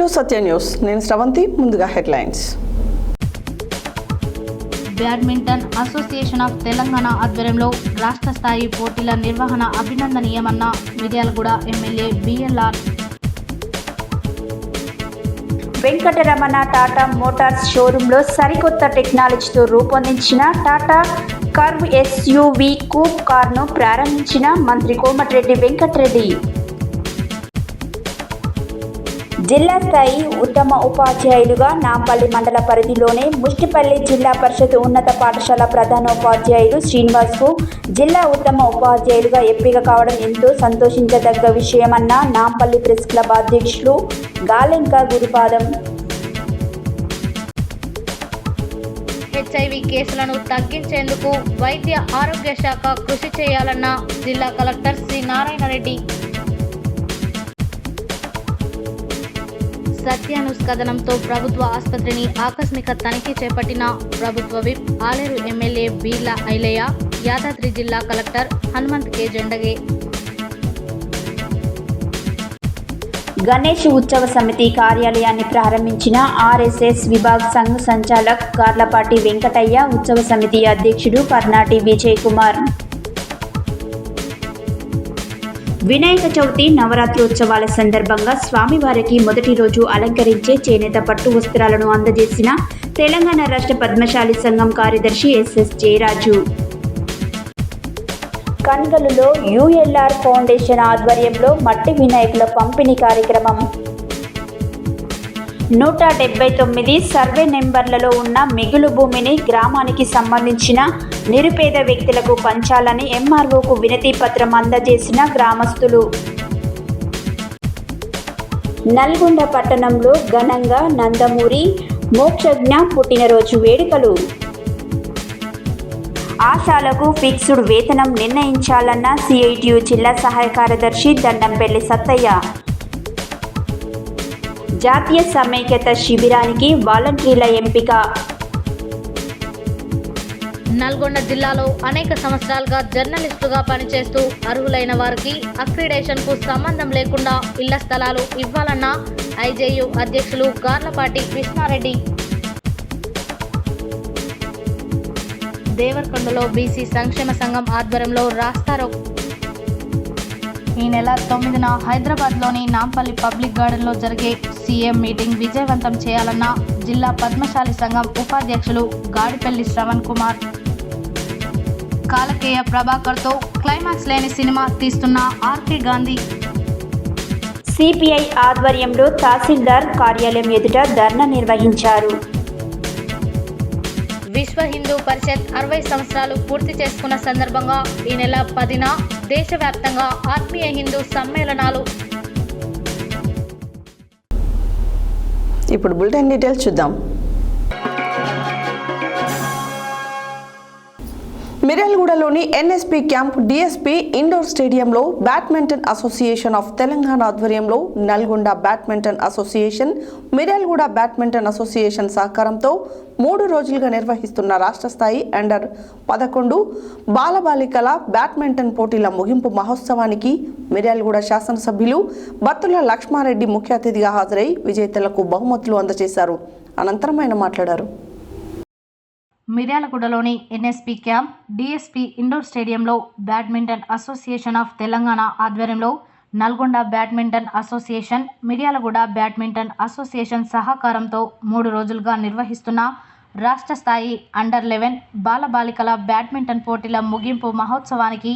Welcome to Satya news. నేను శ్రవంతి. ముందుగా headlines. Badminton association of Telangana ఆధ్వర్యంలో రాష్ట్ర స్థాయి పోటీల నిర్వహణ అభినందనీయమన్న Miryalaguda MLA BLR. Venkataramana Tata motors షోరూంలో సరికొత్త టెక్నాలజీతో రూపొందించిన టాటా కర్వ్ ఎస్యూవీ కూప్ కార్ను ప్రారంభించిన మంత్రి కోమటిరెడ్డి వెంకటరెడ్డి. జిల్లా స్థాయి ఉత్తమ ఉపాధ్యాయులుగా నాంపల్లి మండల పరిధిలోనే ముష్టిపల్లి జిల్లా పరిషత్ ఉన్నత పాఠశాల ప్రధానోపాధ్యాయులు శ్రీనివాస్కు జిల్లా ఉత్తమ ఉపాధ్యాయులుగా ఎంపిక కావడం ఎంతో సంతోషించదగ్గ విషయమన్న నాంపల్లి ప్రెస్ క్లబ్ అధ్యక్షులు గాలెంక గురుపాదం. హెచ్ఐవి కేసులను తగ్గించేందుకు వైద్య ఆరోగ్య శాఖ కృషి చేయాలన్న జిల్లా కలెక్టర్ శ్రీ నారాయణరెడ్డి. సత్య న్యూస్ కథనంతో ప్రభుత్వ ఆసుపత్రిని ఆకస్మిక తనిఖీ చేపట్టిన ప్రభుత్వ విప్ ఆలేరు ఎమ్మెల్యే బీర్ల ఐలయ్య. యాదాద్రి జిల్లా కలెక్టర్ హనుమంత్ కే జెండగే. గణేష్ ఉత్సవ సమితి కార్యాలయాన్ని ప్రారంభించిన ఆర్ఎస్ఎస్ విభాగ్ సంఘ్ సంచాలక్ గార్లపాటి వెంకటయ్య, ఉత్సవ సమితి అధ్యక్షుడు పర్నాటి విజయ్ కుమార్. వినాయక చవితి నవరాత్రోత్సవాల సందర్భంగా స్వామివారికి మొదటి రోజు అలంకరించే చేనేత పట్టు వస్త్రాలను అందజేసిన తెలంగాణ రాష్ట్ర పద్మశాలి సంఘం కార్యదర్శి ఎస్ఎస్ జయరాజు. కన్గలులో యుఎల్ఆర్ ఫౌండేషన్ ఆధ్వర్యంలో మట్టి వినాయకుల పంపిణీ కార్యక్రమం. 179 సర్వే నెంబర్లలో ఉన్న మిగులు భూమిని గ్రామానికి సంబంధించిన నిరుపేద వ్యక్తులకు పంచాలని ఎంఆర్ఓకు వినతి పత్రం అందజేసిన గ్రామస్తులు. నల్గొండ పట్టణంలో ఘనంగా నందమూరి మోక్షజ్ఞ పుట్టినరోజు వేడుకలు. ఆశాలకు ఫిక్స్డ్ వేతనం నిర్ణయించాలన్న సిఐటియు జిల్లా సహాయ కార్యదర్శి దండంపల్లి సత్తయ్య. జాతీయ సమైక్యత శిబిరానికి వాలంటీర్ల ఎంపిక. నల్గొండ జిల్లాలో అనేక సంవత్సరాలుగా జర్నలిస్టులుగా పనిచేస్తూ అర్హులైన వారికి అక్రిడేషన్కు సంబంధం లేకుండా ఇళ్ల స్థలాలు ఇవ్వాలన్న ఐజేయు అధ్యక్షులు గార్లపాటి కృష్ణారెడ్డి. దేవరకొండలో బీసీ సంక్షేమ సంఘం ఆధ్వర్యంలో రాస్తారోకో. ఈ నెల 9న హైదరాబాద్లోని నాంపల్లి పబ్లిక్ గార్డెన్లో జరిగే సీఎం మీటింగ్ విజయవంతం చేయాలన్న జిల్లా పద్మశాలి సంఘం ఉపాధ్యక్షులు గాడిపల్లి శ్రవణ్ కుమార్. కాలకేయ ప్రభాకర్తో క్లైమాక్స్ లేని సినిమా తీస్తున్న ఆర్కే గాంధీ. సిపిఐ ఆధ్వర్యంలో తహసీల్దార్ కార్యాలయం ఎదుట ధర్నా నిర్వహించారు. విశ్వ హిందూ పరిషత్ 60 సంవత్సరాలు పూర్తి చేసుకున్న సందర్భంగా ఈ నెల 10న దేశవ్యాప్తంగా ఆత్మీయ హిందూ సమ్మేళనాలు. ఇప్పుడు బులెటిన్ డీటెయిల్స్ చూద్దాం. మిర్యాలగూడలోని ఎన్ఎస్పి క్యాంప్ డిఎస్పి ఇండోర్ స్టేడియంలో బ్యాడ్మింటన్ అసోసియేషన్ ఆఫ్ తెలంగాణ ఆధ్వర్యంలో Nalgonda badminton association, Miryalaguda badminton association సహకారంతో 3 రోజులుగా నిర్వహిస్తున్న రాష్ట్ర స్థాయి అండర్-11 బాలబాలికల బ్యాడ్మింటన్ పోటీల ముగింపు మహోత్సవానికి మిర్యాలగూడ శాసనసభ్యులు బత్తుల లక్ష్మారెడ్డి ముఖ్య అతిథిగా హాజరై విజేతలకు బహుమతులు అందజేశారు. అనంతరం ఆయన మాట్లాడారు. మిర్యాలగూడలోని ఎన్ఎస్పి క్యాంప్ డిఎస్పి ఇండోర్ స్టేడియంలో బ్యాడ్మింటన్ అసోసియేషన్ ఆఫ్ తెలంగాణ ఆధ్వర్యంలో Nalgonda badminton association, Miryalaguda badminton association సహకారంతో 3 రోజులుగా నిర్వహిస్తున్న రాష్ట్ర స్థాయి అండర్-11 బాలబాలికల బ్యాడ్మింటన్ పోటీల ముగింపు మహోత్సవానికి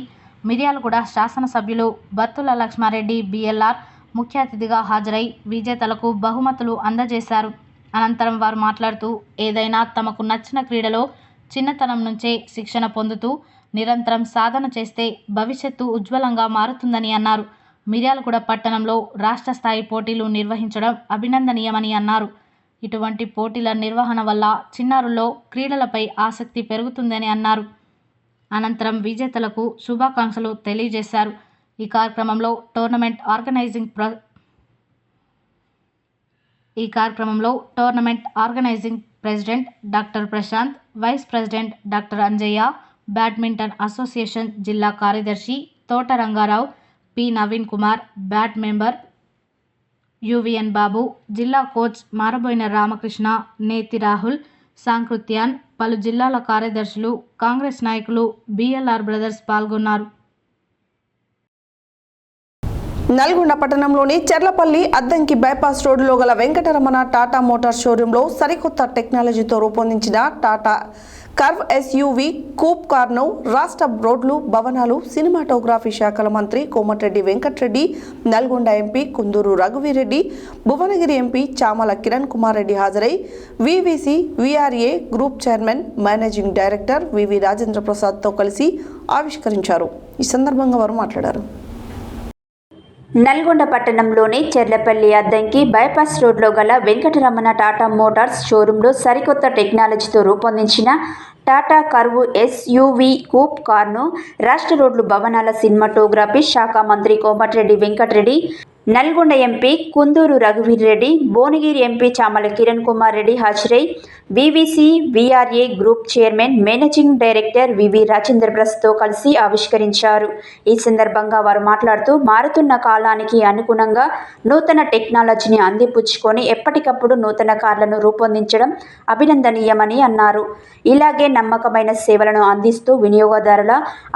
మిర్యాలగూడ శాసనసభ్యులు బత్తుల లక్ష్మారెడ్డి బిఎల్ఆర్ ముఖ్య అతిథిగా హాజరై విజేతలకు బహుమతులు అందజేశారు. అనంతరం వారు మాట్లాడుతూ ఏదైనా తమకు నచ్చిన క్రీడలో చిన్నతనం నుంచే శిక్షణ పొందుతూ నిరంతరం సాధన చేస్తే భవిష్యత్తు ఉజ్వలంగా మారుతుందని అన్నారు. మిర్యాలగూడ పట్టణంలో రాష్ట్ర స్థాయి పోటీలు నిర్వహించడం అభినందనీయమని అన్నారు. ఇటువంటి పోటీల నిర్వహణ వల్ల చిన్నారుల్లో క్రీడలపై ఆసక్తి పెరుగుతుందని అన్నారు. అనంతరం విజేతలకు శుభాకాంక్షలు తెలియజేశారు. ఈ కార్యక్రమంలో tournament organizing president doctor Prashanth, vice president doctor Anjaiah, badminton association జిల్లా కార్యదర్శి Thota Rangarao, P Naveen Kumar, board member UVN Babu, జిల్లా కోచ్ మారబోయిన రామకృష్ణ, నేతి రాహుల్, సాంకృత్యాన్, పలు జిల్లాల కార్యదర్శులు, కాంగ్రెస్ నాయకులు, బిఎల్ఆర్ బ్రదర్స్ పాల్గొన్నారు. నల్గొండ పట్టణంలోని చెర్లపల్లి అద్దంకి బైపాస్ రోడ్డులో గల వెంకటరమణ టాటా మోటార్స్ షోరూంలో సరికొత్త టెక్నాలజీతో రూపొందించిన టాటా కర్వ్ ఎస్యూవీ కూప్ కార్ను రాష్ట్ర రోడ్లు, భవనాలు, సినిమాటోగ్రఫీ శాఖల మంత్రి కోమటిరెడ్డి వెంకటరెడ్డి, నల్గొండ ఎంపీ కుందూరు రఘువీరెడ్డి, భువనగిరి ఎంపీ చామల కిరణ్ కుమార్ రెడ్డి హాజరై VVC VRA group chairman, managing director VV Rajendra ప్రసాద్తో కలిసి ఆవిష్కరించారు. ఈ సందర్భంగా వారు మాట్లాడారు. నల్గొండ పట్టణంలోని చెర్లపల్లి అద్దంకి బైపాస్ రోడ్లో గల వెంకటరమణ టాటా మోటార్స్ షోరూంలో సరికొత్త టెక్నాలజీతో రూపొందించిన టాటా కర్వ్ ఎస్యూవీ కూప్ కార్ను రాష్ట్ర రోడ్లు, భవనాల, సినిమాటోగ్రఫీ శాఖ మంత్రి కోమటిరెడ్డి వెంకటరెడ్డి, నల్గొండ ఎంపీ కుందూరు రఘువీరెడ్డి, భువనగిరి ఎంపీ చామల కిరణ్ కుమార్ రెడ్డి హాజరై VVC VRA group chairman, managing director VV Rajendra ప్రసాద్తో కలిసి ఆవిష్కరించారు. ఈ సందర్భంగా వారు మాట్లాడుతూ మారుతున్న కాలానికి అనుగుణంగా నూతన టెక్నాలజీని అందిపుచ్చుకొని ఎప్పటికప్పుడు నూతన కార్లను రూపొందించడం అభినందనీయమని అన్నారు. ఇలాగే నమ్మకమైన సేవలను అందిస్తూ వినియోగదారుల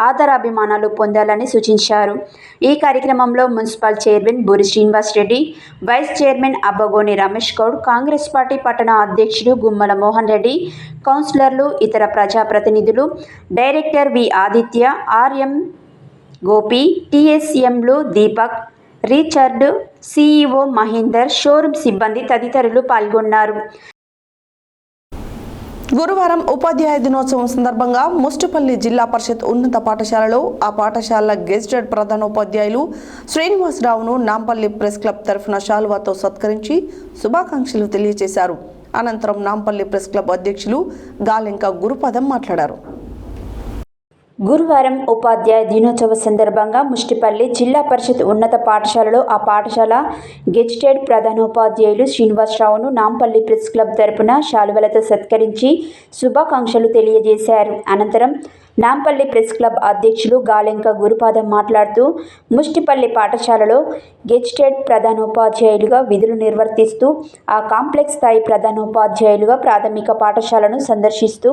ఆదరాభిమానాలు పొందాలని సూచించారు. ఈ కార్యక్రమంలో municipal chairman Boori Srinivas Reddy, vice chairman Abbagoni Ramesh Goud, Congress party పట్టణ అధ్యక్షుడు గుమ్మల మోహన్ రెడ్డి, కౌన్సిలర్లు, ఇతర ప్రజాప్రతినిధులు, director V Aditya, RM Gopi, టీఎస్ఎంలు Deepak, Richard, CEO Mahender, showroom సిబ్బంది తదితరులు పాల్గొన్నారు. గురువారం ఉపాధ్యాయ దినోత్సవం సందర్భంగా ముస్టిపల్లి జిల్లా పరిషత్ ఉన్నత పాఠశాలలో ఆ పాఠశాల గెజిటెడ్ ప్రధానోపాధ్యాయులు శ్రీనివాసరావును నాంపల్లి ప్రెస్ క్లబ్ తరఫున శాలువాతో సత్కరించి శుభాకాంక్షలు తెలియజేశారు. అనంతరం నాంపల్లి ప్రెస్ క్లబ్ అధ్యక్షులు గాలెంక గురుపదం మాట్లాడారు. గురువారం ఉపాధ్యాయ దినోత్సవ సందర్భంగా ముష్టిపల్లి జిల్లా పరిషత్ ఉన్నత పాఠశాలలో ఆ పాఠశాల గెజిటెడ్ ప్రధానోపాధ్యాయులు శ్రీనివాసరావును నాంపల్లి ప్రెస్ క్లబ్ తరపున శాలువలతో సత్కరించి శుభాకాంక్షలు తెలియజేశారు. అనంతరం నాంపల్లి ప్రెస్ క్లబ్ అధ్యక్షులు గాలెంక గురుపాదం మాట్లాడుతూ ముష్టిపల్లి పాఠశాలలో గెజిటెడ్ ప్రధానోపాధ్యాయులుగా విధులు నిర్వర్తిస్తూ ఆ కాంప్లెక్స్ స్థాయి ప్రధానోపాధ్యాయులుగా ప్రాథమిక పాఠశాలను సందర్శిస్తూ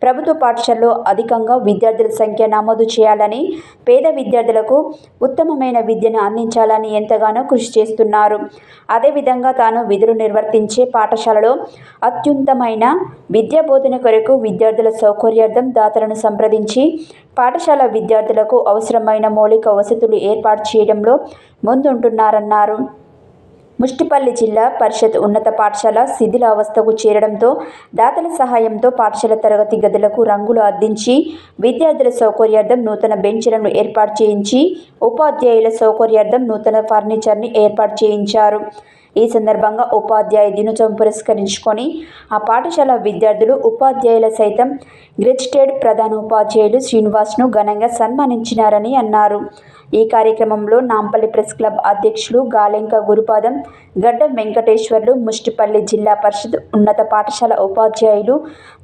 ప్రభుత్వ పాఠశాలలో అధికంగా విద్యార్థుల సంఖ్య నమోదు చేయాలని, పేద విద్యార్థులకు ఉత్తమమైన విద్యను అందించాలని ఎంతగానో కృషి చేస్తున్నారు. అదేవిధంగా తాను విధులు నిర్వర్తించే పాఠశాలలో అత్యుత్తమైన విద్యా బోధన కొరకు విద్యార్థుల సౌకర్యార్థం దాతలను సంప్రదించి పాఠశాల విద్యార్థులకు అవసరమైన మౌలిక వసతులు ఏర్పాటు చేయడంలో ముందుంటున్నారన్నారు. ముష్టిపల్లి జిల్లా పరిషత్ ఉన్నత పాఠశాల శిథిలావస్థకు చేరడంతో దాతల సహాయంతో పాఠశాల తరగతి గదులకు రంగులు అద్దించి విద్యార్థుల సౌకర్యార్థం నూతన బెంచ్లను ఏర్పాటు చేయించి ఉపాధ్యాయుల సౌకర్యార్థం నూతన ఫర్నిచర్ని ఏర్పాటు చేయించారు. ఈ సందర్భంగా ఉపాధ్యాయ దినోత్సవం పురస్కరించుకొని ఆ పాఠశాల విద్యార్థులు, ఉపాధ్యాయుల సైతం గెజిటెడ్ ప్రధానోపాధ్యాయులు శ్రీనివాస్ను ఘనంగా సన్మానించినారని అన్నారు. ఈ కార్యక్రమంలో నాంపల్లి ప్రెస్ క్లబ్ అధ్యక్షులు గాలెంక గురుపాదం, గడ్డం వెంకటేశ్వర్లు, ముష్టిపల్లి జిల్లా పరిషత్ ఉన్నత పాఠశాల ఉపాధ్యాయులు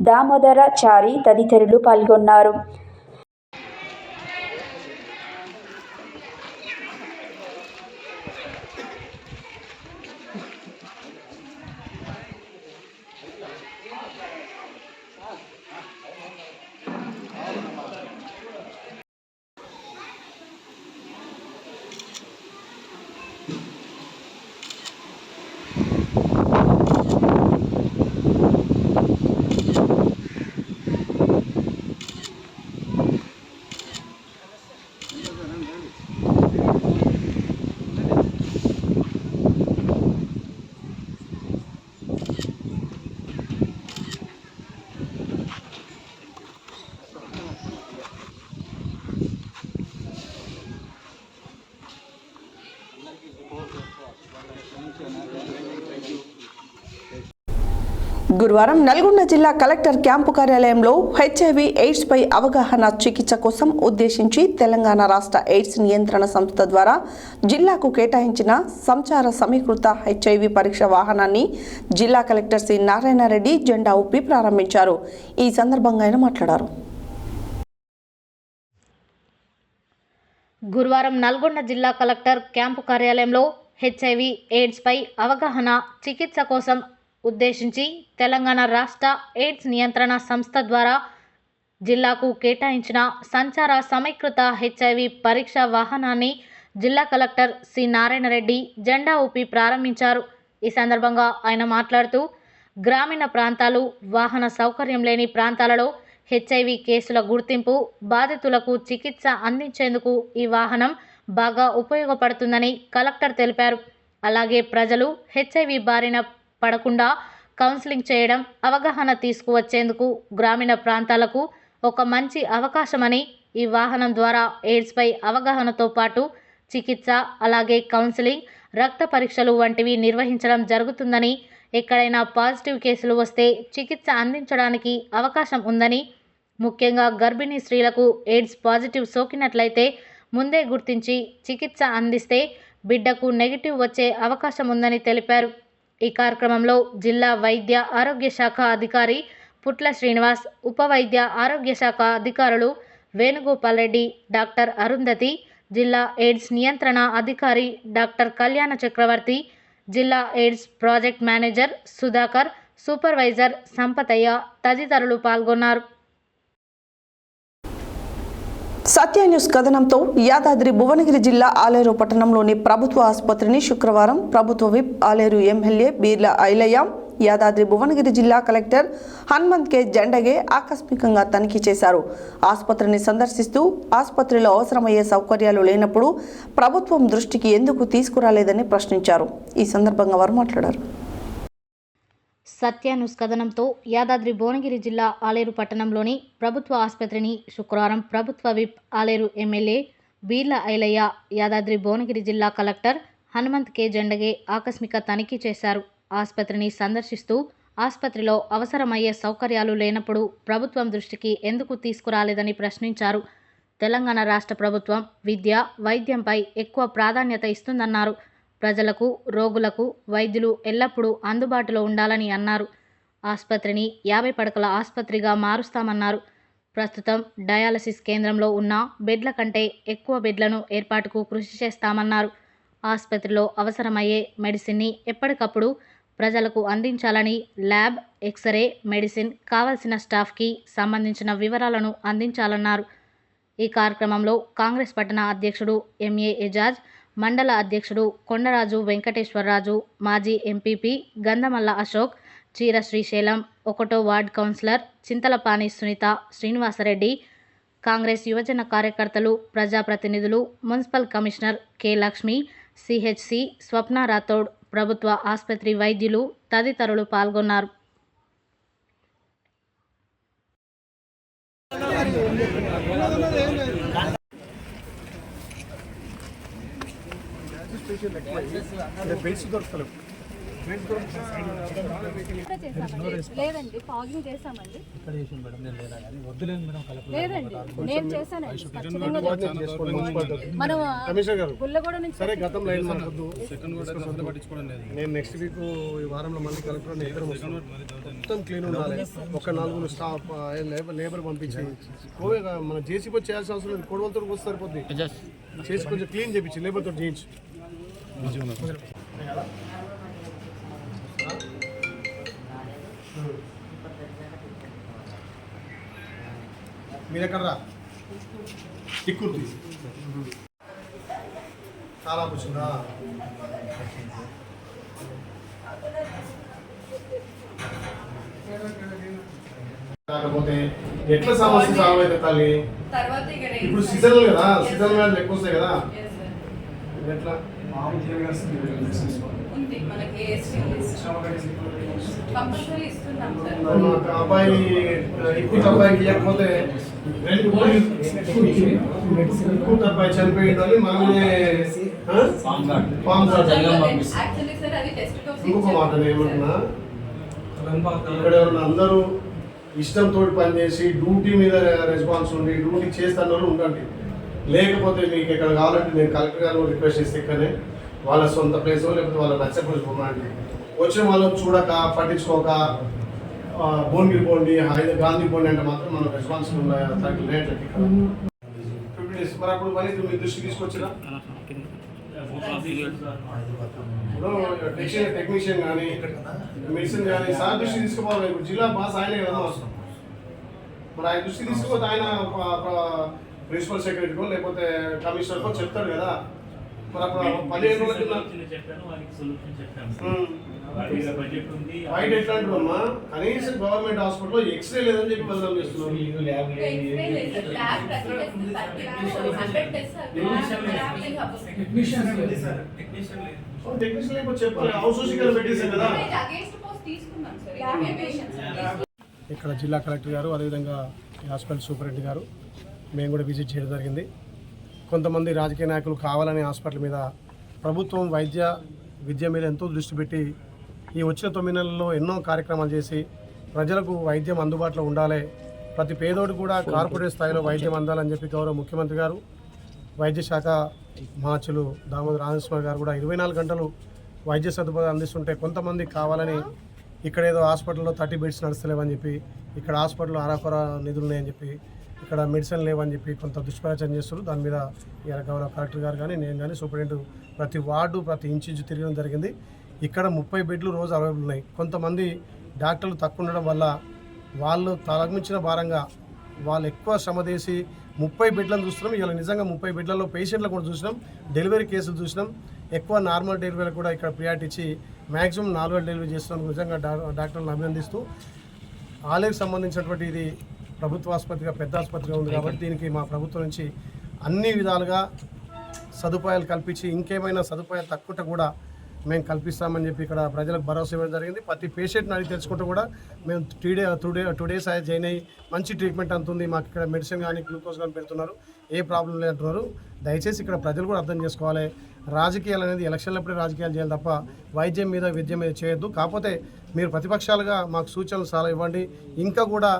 దామోదరాచారి తదితరులు పాల్గొన్నారు. గురువారం నల్గొండ జిల్లా కలెక్టర్ క్యాంపు కార్యాలయంలో హెచ్ఐవి ఎయిడ్స్ పై అవగాహన చికిత్స కోసం ఉద్దేశించి తెలంగాణ రాష్ట్ర ఎయిడ్స్ నియంత్రణ సంస్థ ద్వారా జిల్లాకు కేటాయించిన సంచార సమీకృత హెచ్ఐవి పరీక్ష వాహనాన్ని జిల్లా కలెక్టర్ సి నారాయణరెడ్డి జెండా ఊపి ప్రారంభించారు. ఈ సందర్భంగా ఆయన మాట్లాడారు. గురువారం నల్గొండ జిల్లా కలెక్టర్ క్యాంపు కార్యాలయంలో హెచ్ఐవి ఎయిడ్స్పై అవగాహన చికిత్స కోసం ఉద్దేశించి తెలంగాణ రాష్ట్ర ఎయిడ్స్ నియంత్రణ సంస్థ ద్వారా జిల్లాకు కేటాయించిన సంచార సమీకృత హెచ్ఐవి పరీక్ష వాహనాన్ని జిల్లా కలెక్టర్ సి నారాయణ రెడ్డి జెండా ఊపి ప్రారంభించారు. ఈ సందర్భంగా ఆయన మాట్లాడుతూ గ్రామీణ ప్రాంతాలు, వాహన సౌకర్యం లేని ప్రాంతాలలో హెచ్ఐవి కేసుల గుర్తింపు, బాధితులకు చికిత్స అందించేందుకు ఈ వాహనం బాగా ఉపయోగపడుతుందని కలెక్టర్ తెలిపారు. అలాగే ప్రజలు హెచ్ఐవి బారిన పడకుండా కౌన్సిలింగ్ చేయడం, అవగాహన తీసుకువచ్చేందుకు గ్రామీణ ప్రాంతాలకు ఒక మంచి అవకాశమని, ఈ వాహనం ద్వారా ఎయిడ్స్పై అవగాహనతో పాటు చికిత్స, అలాగే కౌన్సిలింగ్, రక్త పరీక్షలు వంటివి నిర్వహించడం జరుగుతుందని, ఎక్కడైనా పాజిటివ్ కేసులు వస్తే చికిత్స అందించడానికి అవకాశం ఉందని, ముఖ్యంగా గర్భిణీ స్త్రీలకు ఎయిడ్స్ పాజిటివ్ సోకినట్లయితే ముందే గుర్తించి చికిత్స అందిస్తే బిడ్డకు నెగిటివ్ వచ్చే అవకాశం ఉందని తెలిపారు. ఈ కార్యక్రమంలో జిల్లా వైద్య ఆరోగ్య శాఖ అధికారి పుట్ల శ్రీనివాస్, ఉప వైద్య ఆరోగ్య శాఖ అధికారులు వేణుగోపాల్ రెడ్డి, డాక్టర్ అరుంధతి, జిల్లా ఎయిడ్స్ నియంత్రణ అధికారి డాక్టర్ కళ్యాణ చక్రవర్తి, జిల్లా AIDS project manager Sudhakar, supervisor Sampathaiah తదితరులు పాల్గొన్నారు. సత్య న్యూస్ కథనంతో యాదాద్రి భువనగిరి జిల్లా ఆలేరు పట్టణంలోని ప్రభుత్వ ఆసుపత్రిని శుక్రవారం ప్రభుత్వ విప్, ఆలేరు ఎమ్మెల్యే బీర్ల ఐలయ్య, యాదాద్రి భువనగిరి జిల్లా కలెక్టర్ హనుమంత్ కే జెండగే ఆకస్మికంగా తనిఖీ చేశారు. ఆసుపత్రిని సందర్శిస్తూ ఆసుపత్రిలో అవసరమయ్యే సౌకర్యాలు లేనప్పుడు ప్రభుత్వం దృష్టికి ఎందుకు తీసుకురాలేదని ప్రశ్నించారు. ఈ సందర్భంగా వారు మాట్లాడారు. సత్య న్యూస్ కథనంతో యాదాద్రి భువనగిరి జిల్లా ఆలేరు పట్టణంలోని ప్రభుత్వ ఆసుపత్రిని శుక్రవారం ప్రభుత్వ విప్, ఆలేరు ఎమ్మెల్యే బీర్ల ఐలయ్య, యాదాద్రి భువనగిరి జిల్లా కలెక్టర్ హనుమంత్ కే జెండగే ఆకస్మిక తనిఖీ చేశారు. ఆసుపత్రిని సందర్శిస్తూ ఆసుపత్రిలో అవసరమయ్యే సౌకర్యాలు లేనప్పుడు ప్రభుత్వం దృష్టికి ఎందుకు తీసుకురాలేదని ప్రశ్నించారు. తెలంగాణ రాష్ట్ర ప్రభుత్వం విద్య, వైద్యంపై ఎక్కువ ప్రాధాన్యత ఇస్తుందన్నారు. ప్రజలకు, రోగులకు వైద్యులు ఎల్లప్పుడూ అందుబాటులో ఉండాలని అన్నారు. ఆసుపత్రిని 50 పడకల ఆసుపత్రిగా మారుస్తామన్నారు. ప్రస్తుతం డయాలసిస్ కేంద్రంలో ఉన్న బెడ్ల కంటే ఎక్కువ బెడ్లను ఏర్పాటుకు కృషి చేస్తామన్నారు. ఆసుపత్రిలో అవసరమయ్యే మెడిసిన్ని ఎప్పటికప్పుడు ప్రజలకు అందించాలని, ల్యాబ్, ఎక్స్రే, మెడిసిన్ కావాల్సిన స్టాఫ్కి సంబంధించిన వివరాలను అందించాలన్నారు. ఈ కార్యక్రమంలో కాంగ్రెస్ పట్టణ అధ్యక్షుడు ఎంఏ ఎజాజ్, మండల అధ్యక్షుడు కొండరాజు వెంకటేశ్వరరాజు, మాజీ ఎంపీపీ గంధమల్ల అశోక్, చీర శ్రీశైలం, 1వ వార్డ్ కౌన్సిలర్ చింతలపాని సునీత శ్రీనివాసరెడ్డి, కాంగ్రెస్ యువజన కార్యకర్తలు, ప్రజాప్రతినిధులు, municipal commissioner K Lakshmi, CHC Swapna Rathod, ప్రభుత్వ ఆసుపత్రి వైద్యులు తదితరులు పాల్గొన్నారు. లేదండి, ఫాగింగ్ చేసామండి. లేదండి, నేను చేశానండి. మనం గుల్లగూడ నుంచి సరే, గతంలో నేను నెక్స్ట్ వీక్ ఈ వారంలో మళ్ళీ కలెక్టర్ మొత్తం క్లీన్ ఉండాలి. ఒక 4 స్టాఫ్ లేబర్ పంపించి మన జేసీబీ చేయాల్సిన అవసరం లేదు. కొడవలతో వస్తే సరిపోద్ది. చేసి కొంచెం క్లీన్ చేయించి లేబర్తో చేయించి మీరెక్కడరా తిక్కుర్తి చాలా కూర్చుందా? కాకపోతే ఎట్లా సమస్య సాల్వ్ అయితే తల్లి? ఇప్పుడు సీజన్ కదా, సీజన్ వ్యాధులు ఎక్కువ వస్తాయి కదా, ఎట్లా? అబ్బాయి ఇప్పుడు అబ్బాయికి ఇవ్వకపోతే ఇంకొక అబ్బాయి చనిపోయిందని మనమే ఇంకొక మాట ఏమంటున్నా, ఇక్కడ అందరూ ఇష్టంతో పనిచేసి డ్యూటీ మీద రెస్పాన్స్ ఉండి డ్యూటీ చేస్తున్న వాళ్ళు ఉండండి. లేకపోతే మీకు ఇక్కడ కావాలంటే నేను కలెక్టర్ గారు రిక్వెస్ట్ చేస్తే ఇక్కడనే వాళ్ళ సొంత ప్లేస్ లేకపోతే వాళ్ళ నచ్చకపోతే పోమండి. వచ్చిన వాళ్ళని చూడక పట్టించుకోక భువనగిరి పోండి, గాంధీ పోండి అంటే మాత్రం మనం రెస్పాన్సిబుల్ లేట్లకి 50 days. మరి అప్పుడు మళ్ళీ మీ దృష్టికి తీసుకొచ్చినా టెక్నీషియన్ కానీ మెడిసిన్ కానీ సార్ దృష్టి తీసుకుపోవాలి. ఇప్పుడు జిల్లా బాస్ ఆయనే కదా, మరి ఆయన దృష్టి తీసుకుపోతే ఆయన ప్రిన్సిపల్ సెక్రటరీకో లేకపోతే కమిషనర్కో చెప్తాడు కదా. మరి అప్పుడు 15 రోజుల కింద బయట ఎట్లా అంటున్నామ్మా, కనీసం గవర్నమెంట్ హాస్పిటల్లో ఎక్స్రే లేదని చెప్పి బదనాలు చేస్తున్నారు. టెక్నీషియన్ లేకపోతే చెప్పాలి, అవసరం పెట్టేసాం కదా. ఇక్కడ జిల్లా కలెక్టర్ గారు, అదేవిధంగా హాస్పిటల్ సూపరింటెండెంట్ గారు, మేము కూడా విజిట్ చేయడం జరిగింది. కొంతమంది రాజకీయ నాయకులు కావాలని హాస్పిటల్ మీద, ప్రభుత్వం విద్య మీద ఎంతో దృష్టి పెట్టి ఈ వచ్చిన 9 నెలల్లో ఎన్నో కార్యక్రమాలు చేసి ప్రజలకు వైద్యం అందుబాటులో ఉండాలి, ప్రతి పేదోడు కూడా కార్పొరేట్ స్థాయిలో వైద్యం అందాలని చెప్పి గౌరవ ముఖ్యమంత్రి గారు, వైద్య శాఖ మహర్చులు దామోదర రాజేశ్వర్ గారు కూడా 24 గంటలు వైద్య సదుపాయాలు అందిస్తుంటే కొంతమంది కావాలని ఇక్కడ ఏదో హాస్పిటల్లో 30 బెడ్స్ నడుస్తలేవని చెప్పి, ఇక్కడ హాస్పిటల్లో అరాకొర నిధులు ఉన్నాయని చెప్పి, ఇక్కడ మెడిసిన్ లేవని చెప్పి కొంత దుష్ప్రచారం చేస్తున్నారు. దాని మీద గౌరవ కలెక్టర్ గారు కానీ నేను కానీ సూపరింటెండెంట్ ప్రతి వార్డు ప్రతి ఇన్ఛార్జ్ తిరగడం జరిగింది. ఇక్కడ 30 బెడ్లు రోజు అవైలబుల్ ఉన్నాయి. కొంతమంది డాక్టర్లు తక్కువ ఉండడం వల్ల వాళ్ళు తలమించిన భారంగా వాళ్ళు ఎక్కువ శ్రమ చేసి 30 బెడ్లను చూస్తున్నాం. ఇలా నిజంగా 30 బెడ్లలో పేషెంట్లు కూడా చూసినాం, డెలివరీ కేసులు చూసినాం. ఎక్కువ నార్మల్ డెలివరీ కూడా ఇక్కడ ప్రియారిటీ ఇచ్చి మ్యాక్సిమం 4 డెలివరీ చేస్తున్నాం. నిజంగా డాక్టర్లను అభినందిస్తూ ఆలయకు సంబంధించినటువంటి ఇది ప్రభుత్వ ఆసుపత్రిగా పెద్ద ఆసుపత్రిగా ఉంది కాబట్టి దీనికి మా ప్రభుత్వం నుంచి అన్ని విధాలుగా సదుపాయాలు కల్పించి ఇంకేమైనా సదుపాయాలు తక్కువ కూడా మేము కల్పిస్తామని చెప్పి ఇక్కడ ప్రజలకు భరోసా ఇవ్వడం జరిగింది. ప్రతి పేషెంట్ని అడిగి తెలుసుకుంటూ కూడా మేము 2 డేస్ జాయిన్ అయ్యి మంచి ట్రీట్మెంట్ అంతుంది, మాకు ఇక్కడ మెడిసిన్ కానీ గ్లూకోజ్ కానీ పెడుతున్నారు, ఏ ప్రాబ్లం లేదంటున్నారు. దయచేసి ఇక్కడ ప్రజలు కూడా అర్థం చేసుకోవాలి, రాజకీయాలు అనేది ఎలక్షన్లప్పుడే రాజకీయాలు చేయాలి తప్ప వైద్యం మీద విద్య మీద చేయొద్దు. కాకపోతే మీరు ప్రతిపక్షాలుగా మాకు సూచనలు చాలా ఇవ్వండి, ఇంకా కూడా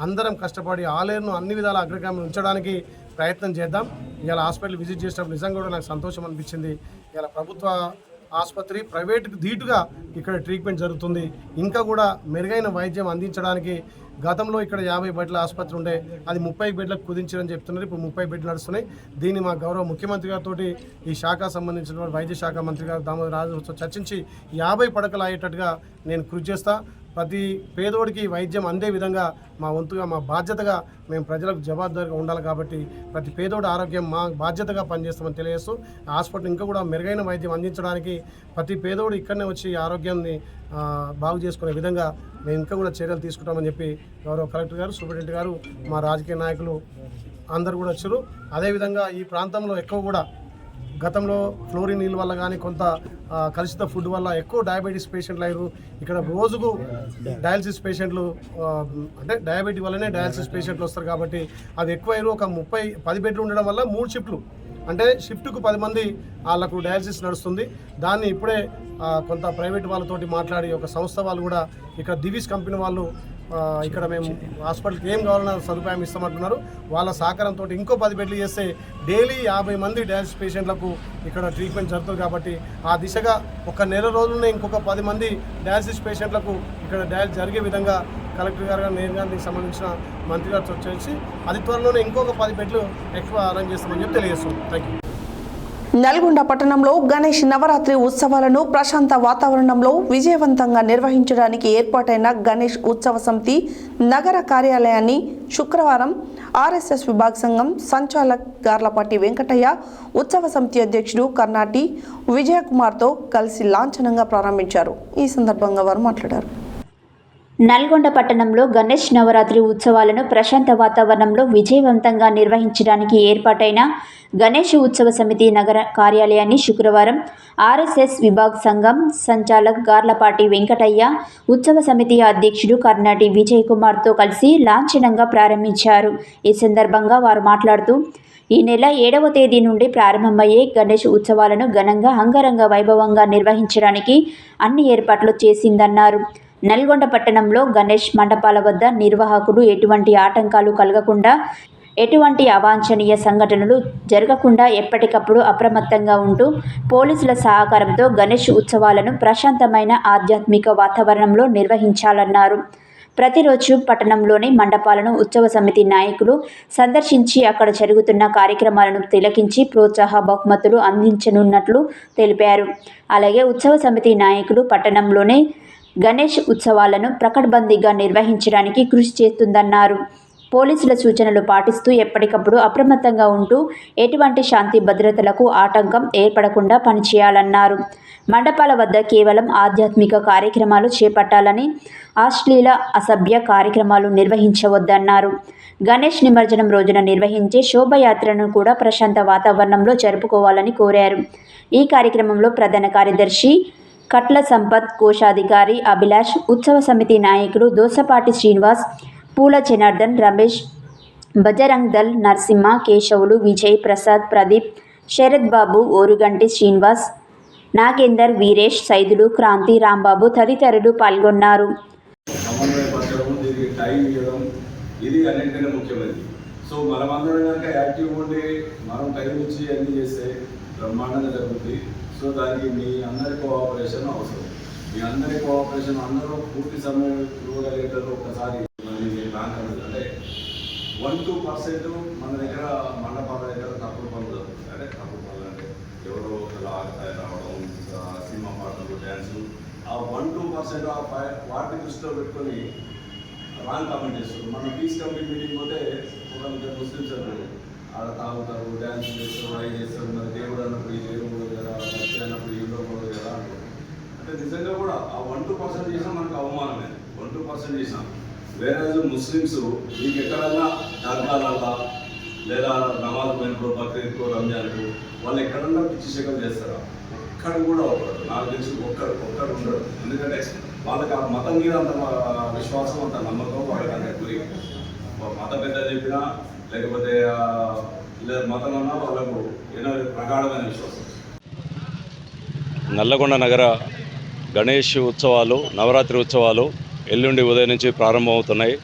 అందరం కష్టపడి ఆలయను అన్ని విధాల అగ్రగామిని ఉంచడానికి ప్రయత్నం చేద్దాం. ఇలా హాస్పిటల్ విజిట్ చేసినప్పుడు నిజంగా కూడా నాకు సంతోషం అనిపించింది. ఇలా ప్రభుత్వ ఆసుపత్రి ప్రైవేట్కి ధీటుగా ఇక్కడ ట్రీట్మెంట్ జరుగుతుంది. ఇంకా కూడా మెరుగైన వైద్యం అందించడానికి గతంలో ఇక్కడ 50 బెడ్ల ఆసుపత్రి ఉండే అది 30 బెడ్లకు కుదించారని చెప్తున్నారు. ఇప్పుడు 30 బెడ్లు నడుస్తున్నాయి. దీన్ని మా గౌరవ ముఖ్యమంత్రి గారితో ఈ శాఖ సంబంధించిన వైద్య శాఖ మంత్రి గారు దామోదర రాజుతో చర్చించి 50 పడకలు అయ్యేటట్టుగా నేను కృషి చేస్తా. ప్రతి పేదోడికి వైద్యం అందే విధంగా మా వంతుగా మా బాధ్యతగా మేము ప్రజలకు జవాబుదారీగా ఉండాలి కాబట్టి ప్రతి పేదోడి ఆరోగ్యం మా బాధ్యతగా పనిచేస్తామని తెలియజేస్తూ హాస్పిటల్ ఇంకా కూడా మెరుగైన వైద్యం అందించడానికి ప్రతి పేదోడు ఇక్కడనే వచ్చి ఆరోగ్యాన్ని బాగు చేసుకునే విధంగా మేము ఇంకా కూడా చర్యలు తీసుకుంటామని చెప్పి గౌరవ కలెక్టర్ గారు, సూపరింటెండెంట్ గారు, మా రాజకీయ నాయకులు అందరు కూడా వచ్చారు. అదేవిధంగా ఈ ప్రాంతంలో ఎక్కువ కూడా గతంలో ఫ్లోరిన్ నీళ్ళ వల్ల కానీ కొంత కలుషిత ఫుడ్ వల్ల ఎక్కువ డయాబెటీస్ పేషెంట్లు అయ్యారు. ఇక్కడ రోజుకు డయాలసిస్ పేషెంట్లు అంటే డయాబెటీస్ వల్లనే డయాలసిస్ పేషెంట్లు వస్తారు కాబట్టి అది ఎక్కువ అయ్యారు. ఒక 10 బెడ్లు ఉండడం వల్ల 3 షిఫ్ట్లు అంటే షిఫ్ట్కు 10 మంది వాళ్ళకు డయాలసిస్ నడుస్తుంది. దాన్ని ఇప్పుడే కొంత ప్రైవేట్ వాళ్ళతోటి మాట్లాడి ఒక సంస్థ వాళ్ళు కూడా ఇక్కడ దివీస్ కంపెనీ వాళ్ళు ఇక్కడ మేము హాస్పిటల్కి ఏం కావాలన్నా సదుపాయం ఇస్తామంటున్నారు. వాళ్ళ సహకారంతో ఇంకో 10 బెడ్లు చేస్తే డైలీ 50 మంది డయాలసిస్ పేషెంట్లకు ఇక్కడ ట్రీట్మెంట్ జరుగుతుంది కాబట్టి ఆ దిశగా ఒక నెల రోజుల్లోనే ఇంకొక 10 మంది డయాలసిస్ పేషెంట్లకు ఇక్కడ డయాలసిస్ జరిగే విధంగా కలెక్టర్ గారు నేను కానీ దీనికి సంబంధించిన మంత్రి గారితో చేసి అది త్వరలోనే ఇంకొక 10 బెడ్లు ఎక్కువ అరేంజ్ చేస్తామని చెప్పి తెలియజేస్తాం. Thank you. నల్గొండ పట్టణంలో గణేష్ నవరాత్రి ఉత్సవాలను ప్రశాంత వాతావరణంలో విజయవంతంగా నిర్వహించడానికి ఏర్పాటైన గణేష్ ఉత్సవ సమితి నగర కార్యాలయాన్ని శుక్రవారం ఆర్ఎస్ఎస్ విభాగ సంఘం సంచాలక్ గార్లపాటి వెంకటయ్య, ఉత్సవ సమితి అధ్యక్షుడు కర్నాటి విజయకుమార్తో కలిసి లాంఛనంగా ప్రారంభించారు. ఈ సందర్భంగా వారు మాట్లాడారు. నల్గొండ పట్టణంలో గణేష్ నవరాత్రి ఉత్సవాలను ప్రశాంత వాతావరణంలో విజయవంతంగా నిర్వహించడానికి ఏర్పాటైన గణేష్ ఉత్సవ సమితి నగర కార్యాలయాన్ని శుక్రవారం ఆర్ఎస్ఎస్ విభాగ్ సంఘం సంచాలక్ గార్లపాటి వెంకటయ్య, ఉత్సవ సమితి అధ్యక్షుడు కర్నాటి విజయకుమార్తో కలిసి లాంఛనంగా ప్రారంభించారు. ఈ సందర్భంగా వారు మాట్లాడుతూ ఈ నెల 7వ తేదీ నుండి ప్రారంభమయ్యే గణేష్ ఉత్సవాలను ఘనంగా అంగరంగ వైభవంగా నిర్వహించడానికి అన్ని ఏర్పాట్లు చేసిందన్నారు. నల్గొండ పట్టణంలో గణేష్ మండపాల వద్ద నిర్వాహకులు ఎటువంటి ఆటంకాలు కలగకుండా, ఎటువంటి అవాంఛనీయ సంఘటనలు జరగకుండా ఎప్పటికప్పుడు అప్రమత్తంగా ఉంటూ పోలీసుల సహకారంతో గణేష్ ఉత్సవాలను ప్రశాంతమైన ఆధ్యాత్మిక వాతావరణంలో నిర్వహించాలన్నారు. ప్రతిరోజు పట్టణంలోని మండపాలను ఉత్సవ సమితి నాయకులు సందర్శించి అక్కడ జరుగుతున్న కార్యక్రమాలను తిలకించి ప్రోత్సాహ బహుమతులు అందించనున్నట్లు తెలిపారు. అలాగే ఉత్సవ సమితి నాయకులు పట్టణంలోనే గణేష్ ఉత్సవాలను ప్రకటబందీగా నిర్వహించడానికి కృషి చేస్తుందన్నారు. పోలీసుల సూచనలు పాటిస్తూ ఎప్పటికప్పుడు అప్రమత్తంగా ఉంటూ ఎటువంటి శాంతి భద్రతలకు ఆటంకం ఏర్పడకుండా పనిచేయాలన్నారు. మండపాల వద్ద కేవలం ఆధ్యాత్మిక కార్యక్రమాలు చేపట్టాలని, అశ్లీల అసభ్య కార్యక్రమాలు నిర్వహించవద్దన్నారు. గణేష్ నిమజ్జనం రోజున నిర్వహించే శోభయాత్రను కూడా ప్రశాంత వాతావరణంలో జరుపుకోవాలని కోరారు. ఈ కార్యక్రమంలో ప్రధాన కార్యదర్శి కట్ల సంపత్, కోశాధికారి అభిలాష్, ఉత్సవ సమితి నాయకులు దోసపాటి శ్రీనివాస్, పూల జనార్దన్, రమేష్, బజరంగ్ దళ్, నరసింహ, కేశవులు, విజయ్, ప్రసాద్, ప్రదీప్, శరత్ బాబు, ఓరుగంటి శ్రీనివాస్, నాగేందర్, వీరేష్, సైదులు, క్రాంతి, రాంబాబు తదితరులు పాల్గొన్నారు. ఇది అన్నింటికన్నా ముఖ్యమైనది. సో మనమందరం కనుక యాక్టివ్గా ఉండి మనం టైం ఇచ్చి అన్నీ చేస్తే బ్రహ్మాండంగా జరుగుతుంది. సో దానికి మీ అందరి కోఆపరేషన్ అవసరం. మీ అందరి కోఆపరేషన్ అందరూ పూర్తి సమయం ఇవ్వగలిగేటప్పుడు ఒకసారి అంటే 1-2% మన దగ్గర మండపాల దగ్గర తప్పుడు పనులు జరుగుతుంది. అంటే తప్పుడు పనులు అంటే ఎవరో ఆగతాయి రావడం, సినిమా పాటలు, డ్యాన్సులు, ఆ 1-2% వాటిని దృష్టిలో పెట్టుకొని రాంగ్ కామెంట్ చేస్తారు. మనం పీస్ కమిటీ మీటింగ్ పోతే ఒక ముస్లిమ్స్ అంటారు, ఆడ తాగుతారు, డ్యాన్స్ చేస్తారు, అవి చేస్తారు, మరి దేవుడు అన్నప్పుడు ఈ దేవుడు ఉండదు కదా, భక్తి అన్నప్పుడు ఈ ఉండదు కదా అంటారు. అంటే నిజంగా కూడా ఆ 1-2% చేసినా మనకు అవమానమే. 1-2% చేసినాం. వేరే ముస్లిమ్స్ మీకు ఎక్కడన్నా దర్గాలల్లా లేదా నమాజ్ పోయినప్పుడు, బక్రీద్కో, రంజాన్కు వాళ్ళు ఎక్కడన్నా పిచ్చి శకలు చేస్తారా? ఒక్కడు కూడా ఒకడు, నాకు తెలిసి ఒక్కడు ఉండడు. ఎందుకంటే వాళ్ళకి ఆ మతం మీద అంత విశ్వాసం, అంత నమ్మకం, వాళ్ళకి అంత గురి. మత పెద్ద చెప్పినా లేకపోతే లేదా మతం అన్నా వాళ్ళకు ఏదో ప్రగాఢమైన విశ్వాసం. నల్లగొండ నగర గణేష్ ఉత్సవాలు, నవరాత్రి ఉత్సవాలు ఎల్లుండి ఉదయం నుంచి ప్రారంభమవుతున్నాయి.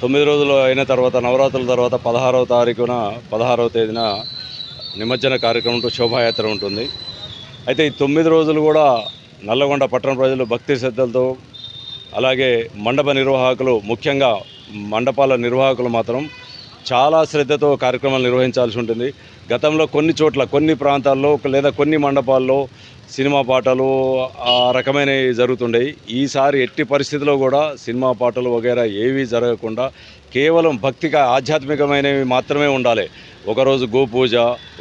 9 రోజులు అయిన తర్వాత, నవరాత్రుల తర్వాత 16వ తేదీన నిమజ్జన కార్యక్రమం, శోభాయాత్ర ఉంటుంది. అయితే ఈ 9 రోజులు కూడా నల్లగొండ పట్టణ ప్రజలు భక్తి శ్రద్ధలతో, అలాగే మండప నిర్వాహకులు, ముఖ్యంగా మండపాల నిర్వాహకులు మాత్రం చాలా శ్రద్ధతో కార్యక్రమాలు నిర్వహించాల్సి ఉంటుంది. గతంలో కొన్ని చోట్ల, కొన్ని ప్రాంతాల్లో లేదా కొన్ని మండపాల్లో సినిమా పాటలు ఆ రకమైనవి జరుగుతుండేవి. ఈసారి ఎట్టి పరిస్థితిలో కూడా సినిమా పాటలు వగైరా ఏవీ జరగకుండా కేవలం భక్తిగా ఆధ్యాత్మికమైనవి మాత్రమే ఉండాలి. ఒకరోజు గోపూజ,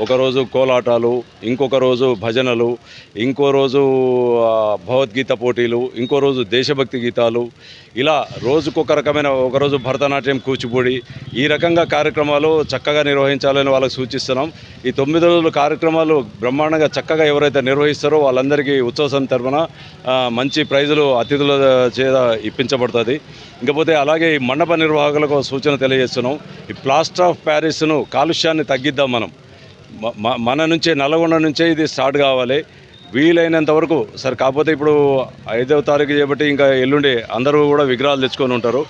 ఒకరోజు కోలాటాలు, ఇంకొక రోజు భజనలు, ఇంకో రోజు భగవద్గీత పోటీలు, ఇంకో రోజు దేశభక్తి గీతాలు, ఇలా రోజుకొక రకమైన, ఒకరోజు భరతనాట్యం, కూచిపూడి, ఈ రకంగా కార్యక్రమాలు చక్కగా నిర్వహించాలని వాళ్ళకు సూచిస్తున్నాం. ఈ 9 రోజుల కార్యక్రమాలు బ్రహ్మాండంగా చక్కగా ఎవరైతే నిర్వహిస్తారో వాళ్ళందరికీ ఉత్సవ సమితి తరఫున మంచి ప్రైజులు అతిథుల చేత ఇప్పించబడుతుంది. ఇంకపోతే అలాగే ఈ మండప నిర్వాహకులకు సూచన తెలియజేస్తున్నాం. ఈ ప్లాస్టర్ ఆఫ్ ప్యారిస్ను, కాలుష్యాన్ని తగ్గిద్దాం. మన నుంచే, నల్లగొండ నుంచే ఇది స్టార్ట్ కావాలి వీలైనంత వరకు. సరే, కాకపోతే ఇప్పుడు 5వ తారీఖు చేపట్టి ఇంకా ఎల్లుండి అందరూ కూడా విగ్రహాలు తెచ్చుకొని ఉంటారు.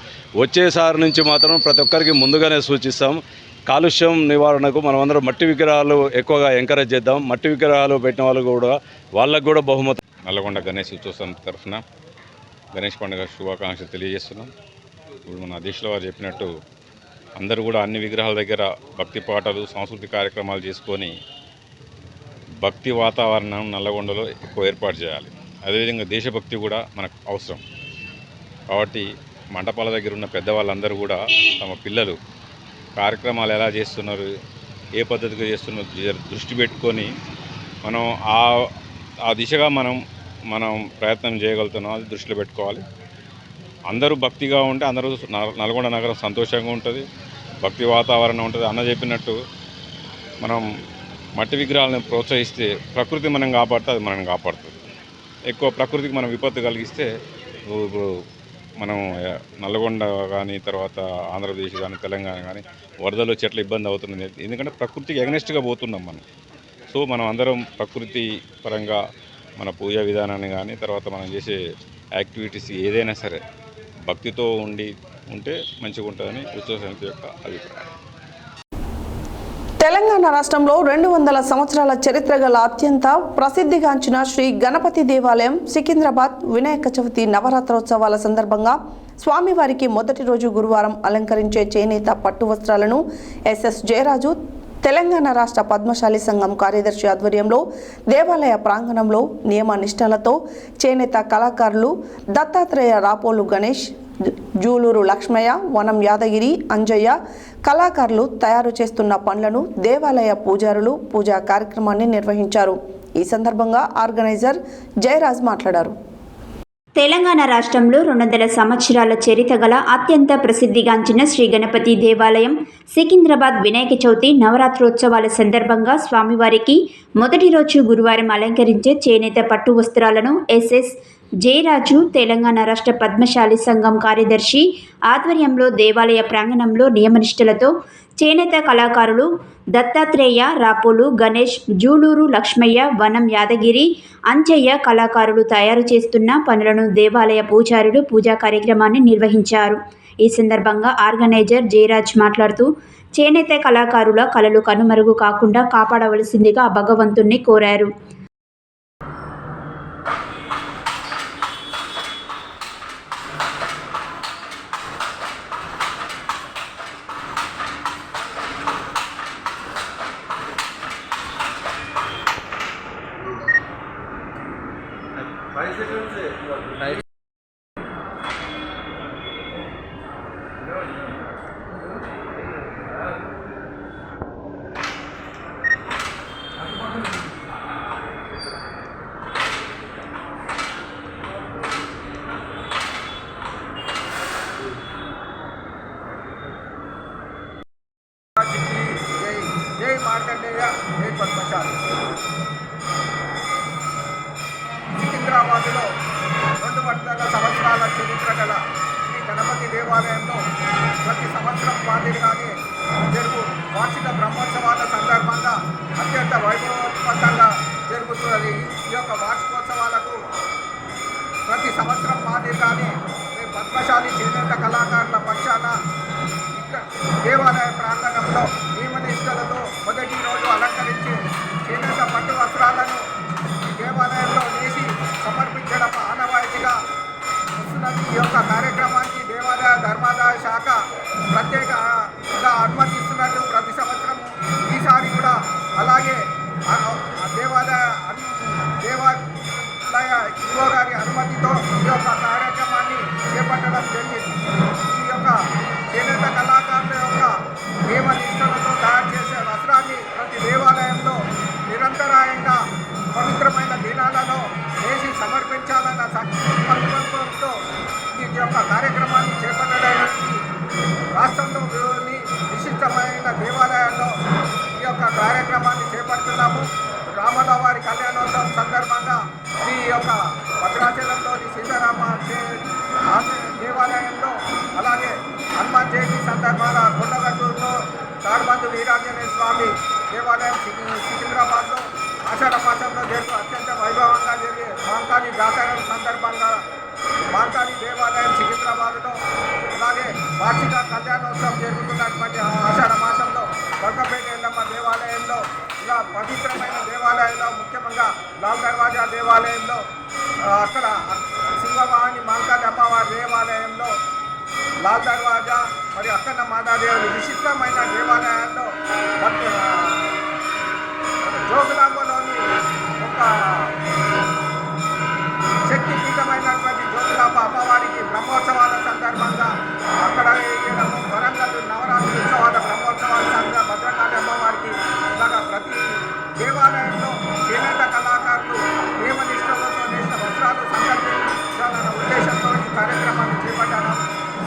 వచ్చేసారి నుంచి మాత్రం ప్రతి ఒక్కరికి ముందుగానే సూచిస్తాం. కాలుష్యం నివారణకు మనమందరం మట్టి విగ్రహాలు ఎక్కువగా ఎంకరేజ్ చేద్దాం. మట్టి విగ్రహాలు పెట్టిన వాళ్ళకు కూడా బహుమతి. నల్లగొండ గణేష్ ఉత్సవ సమితి తరఫున గణేష్ పండుగ శుభాకాంక్షలు తెలియజేస్తున్నాం. ఇప్పుడు మన అధ్యక్షుల వారు చెప్పినట్టు అందరూ కూడా అన్ని విగ్రహాల దగ్గర భక్తి పాటలు, సాంస్కృతిక కార్యక్రమాలు చేసుకొని భక్తి వాతావరణం నల్లగొండలో ఎక్కువ ఏర్పాటు చేయాలి. అదేవిధంగా దేశభక్తి కూడా మనకు అవసరం. కాబట్టి మండపాల దగ్గర ఉన్న పెద్దవాళ్ళందరూ కూడా తమ పిల్లలు కార్యక్రమాలు ఎలా చేస్తున్నారు, ఏ పద్ధతిగా చేస్తున్నారు దృష్టి పెట్టుకొని మనం ఆ దిశగా మనం ప్రయత్నం చేయగలుగుతున్నాం. అది దృష్టిలో పెట్టుకోవాలి. అందరూ భక్తిగా ఉంటే అందరూ నల్గొండ నగరం సంతోషంగా ఉంటుంది, భక్తి వాతావరణం ఉంటుంది. అన్న చెప్పినట్టు మనం మట్టి విగ్రహాలను ప్రోత్సహిస్తే ప్రకృతి మనం కాపాడితే అది మనం కాపాడుతుంది. ఎక్కువ ప్రకృతికి మనం విపత్తు కలిగిస్తే, ఇప్పుడు మనం నల్గొండ కానీ, తర్వాత ఆంధ్రప్రదేశ్ కానీ, తెలంగాణ కానీ వరదలు చెట్ల ఇబ్బంది అవుతుంది. ఎందుకంటే ప్రకృతికి ఎగనెస్ట్గా పోతున్నాం మనం. సో మనం అందరం ప్రకృతి పరంగా మన పూజా విధానాన్ని కానీ, తర్వాత మనం చేసే యాక్టివిటీస్ ఏదైనా సరే భక్తితో ఉంటే మంచిగా ఉంటుందని ఉత్సవ సమితి యొక్క అభిప్రాయం. తెలంగాణ రాష్ట్రంలో 200 సంవత్సరాల చరిత్ర గల అత్యంత ప్రసిద్ధిగాంచిన శ్రీ గణపతి దేవాలయం సికింద్రాబాద్ వినాయక చవితి నవరాత్రోత్సవాల సందర్భంగా స్వామివారికి మొదటి రోజు గురువారం అలంకరించే చేనేత పట్టు వస్త్రాలను ఎస్ఎస్ జయరాజు తెలంగాణ రాష్ట్ర పద్మశాలి సంఘం కార్యదర్శి ఆధ్వర్యంలో దేవాలయ ప్రాంగణంలో నియమ నిష్టలతో చేనేత కళాకారులు దత్తాత్రేయ రాపోలు గణేష్, జూలూరు లక్ష్మయ్య, వనం యాదగిరి, అంజయ్య కళాకారులు తయారు చేస్తున్న పనులను దేవాలయ పూజారులు పూజా కార్యక్రమాన్ని నిర్వహించారు. ఈ సందర్భంగా ఆర్గనైజర్ జయరాజ్ మాట్లాడారు. తెలంగాణ రాష్ట్రంలో 200 సంవత్సరాల చరిత్ర గల అత్యంత ప్రసిద్ధిగాంచిన శ్రీ గణపతి దేవాలయం సికింద్రాబాద్ వినాయక చవితి నవరాత్రోత్సవాల సందర్భంగా స్వామివారికి మొదటి రోజు గురువారం అలంకరించే చేనేత పట్టు వస్త్రాలను ఎస్ఎస్ జయరాజు తెలంగాణ రాష్ట్ర పద్మశాలి సంఘం కార్యదర్శి ఆధ్వర్యంలో దేవాలయ ప్రాంగణంలో నియమనిష్టలతో చేనేత కళాకారులు దత్తాత్రేయ రాపోలు గణేష్, జూలూరు లక్ష్మయ్య, వనం యాదగిరి, అంజయ్య కళాకారులు తయారు చేస్తున్న పనులను దేవాలయ పూజారులు పూజా కార్యక్రమాన్ని నిర్వహించారు. ఈ సందర్భంగా ఆర్గనైజర్ జయరాజ్ మాట్లాడుతూ చేనేత కళాకారుల కళలు కనుమరుగు కాకుండా కాపాడవలసిందిగా భగవంతుణ్ణి కోరారు. జై మార్కండేయ, జై పద్మశాలి. సికింద్రాబాద్లో 200 సంవత్సరాల చరిత్ర గల శ్రీ గణపతి దేవాలయంలో ప్రతి సంవత్సరం మాదిరిగానే జరుగు వార్షిక బ్రహ్మోత్సవాల సందర్భంగా అత్యంత వైభవోపేతంగా జరుగుతున్నది. ఈ యొక్క వార్షికోత్సవాలకు ప్రతి సంవత్సరం మాదిరిగానే పద్మశాలి చేనేత కళాకారుల పక్షాన దేవాలయ ప్రాంగణంలో నియమనిష్టలతో మొదటి రోజు అలంకరించి చేనేత పట్టు వస్త్రాలను దేవాలయంలో వేసి సమర్పించడం ఆనవాయితీగా వస్తున్నది. ఈ యొక్క కార్యక్రమానికి దేవాలయ ధర్మాదాయ శాఖ ప్రత్యేకంగా అనుమతిస్తున్నట్టు ప్రతి సంవత్సరం ఈసారి కూడా అలాగే దేవాలయ ఈవో గారి అనుమతితో ఈ యొక్క కార్యక్రమాన్ని చేపట్టడం జరిగింది. ఈ యొక్క చేనేత కళాకారుల యొక్క నియమనిష్టలతో తయారు చేసే వస్త్రాన్ని ప్రతి దేవాలయంలో నిరంతరాయంగా పవిత్రమైన దినాలలో వేసి సమర్పించాలన్న సంకల్పంతో ఈ యొక్క కార్యక్రమాన్ని చేపట్టడానికి రాష్ట్రంలోని విశిష్టమైన దేవాలయాల్లో ఈ యొక్క కార్యక్రమాన్ని చేపడుతున్నాము. రామల వారి కళ్యాణోత్సవం సందర్భంగా ఈ యొక్క భద్రాచలంలోని సీతారామ దేవాలయంలో, అలాగే హనుమాన్ జయంతి సందర్భంగా కొండగట్టూరులో తాడుబంధు వీరాంజనేయ స్వామి దేవాలయం సికింద్రాబాద్లో ఆషాఢ మాసంలో అత్యంత వైభవంగా జరిగే మాంకాళి జాతర సందర్భంగా మాంకాళి దేవాలయం సికింద్రాబాద్లో, అలాగే వార్షిక కళ్యాణోత్సవం జరుగుతున్నటువంటి ఆషాఢ మాసంలో బల్కంపేట ఎల్లమ్మ దేవాలయంలో, ఇలా పవిత్రమైన దేవాలయంలో ముఖ్యంగా లాల్ దర్వాజా దేవాలయంలో, అక్కడ సింహవాహిని మాంకాళి అమ్మవారి దేవాలయంలో, లాల్ దర్వాజా మరియు అక్కన్న మాతాదేవి విశిష్టమైన దేవాలయాల్లో జోగులాంబలోని ఒక శక్తిపీఠమైనటువంటి జోగులాంబ అమ్మవారికి బ్రహ్మోత్సవాల సందర్భంగా అక్కడ వేయడము, వరంగల్ నవరాత్రి ఉత్సవాల బ్రహ్మోత్సవాల సందర్భంగా భద్రకాళి అమ్మవారికి ఇలాగా ప్రతి దేవాలయంలో చేనేత కళాకారులు నియమనిష్టలతో చేసిన వస్త్రాలు సంకల్పించాలన్న ఉద్దేశంతో ఈ కార్యక్రమాన్ని చేపట్టాను.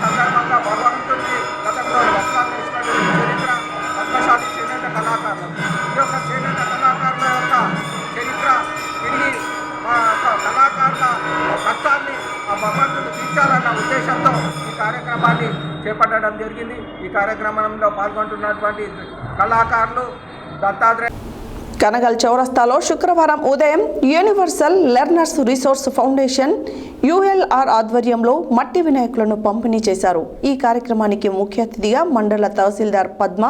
సందర్భంగా భగవంతుడికి గతంలో వస్త్రాలు వేసినటువంటి చరిత్ర పద్మశాలి చేనేత కళాకారులు. ఈ యొక్క చేనేత కళాకారుల యొక్క చరిత్ర తిరిగి మా యొక్క కళాకారుల కష్టాన్ని ఆ భగవంతుడు తీర్చాలన్న ఉద్దేశంతో ఈ కార్యక్రమాన్ని చేపట్టడం జరిగింది. ఈ కార్యక్రమంలో పాల్గొంటున్నటువంటి కళాకారులు దత్తాత్రేయ కనగల్ చౌరస్తాలో శుక్రవారం ఉదయం యూనివర్సల్ లెర్నర్స్ రిసోర్స్ ఫౌండేషన్ యుఎల్ఆర్ ఆధ్వర్యంలో మట్టి వినాయకులను పంపిణీ చేశారు. ఈ కార్యక్రమానికి ముఖ్య అతిథిగా మండల tahsildar Padma,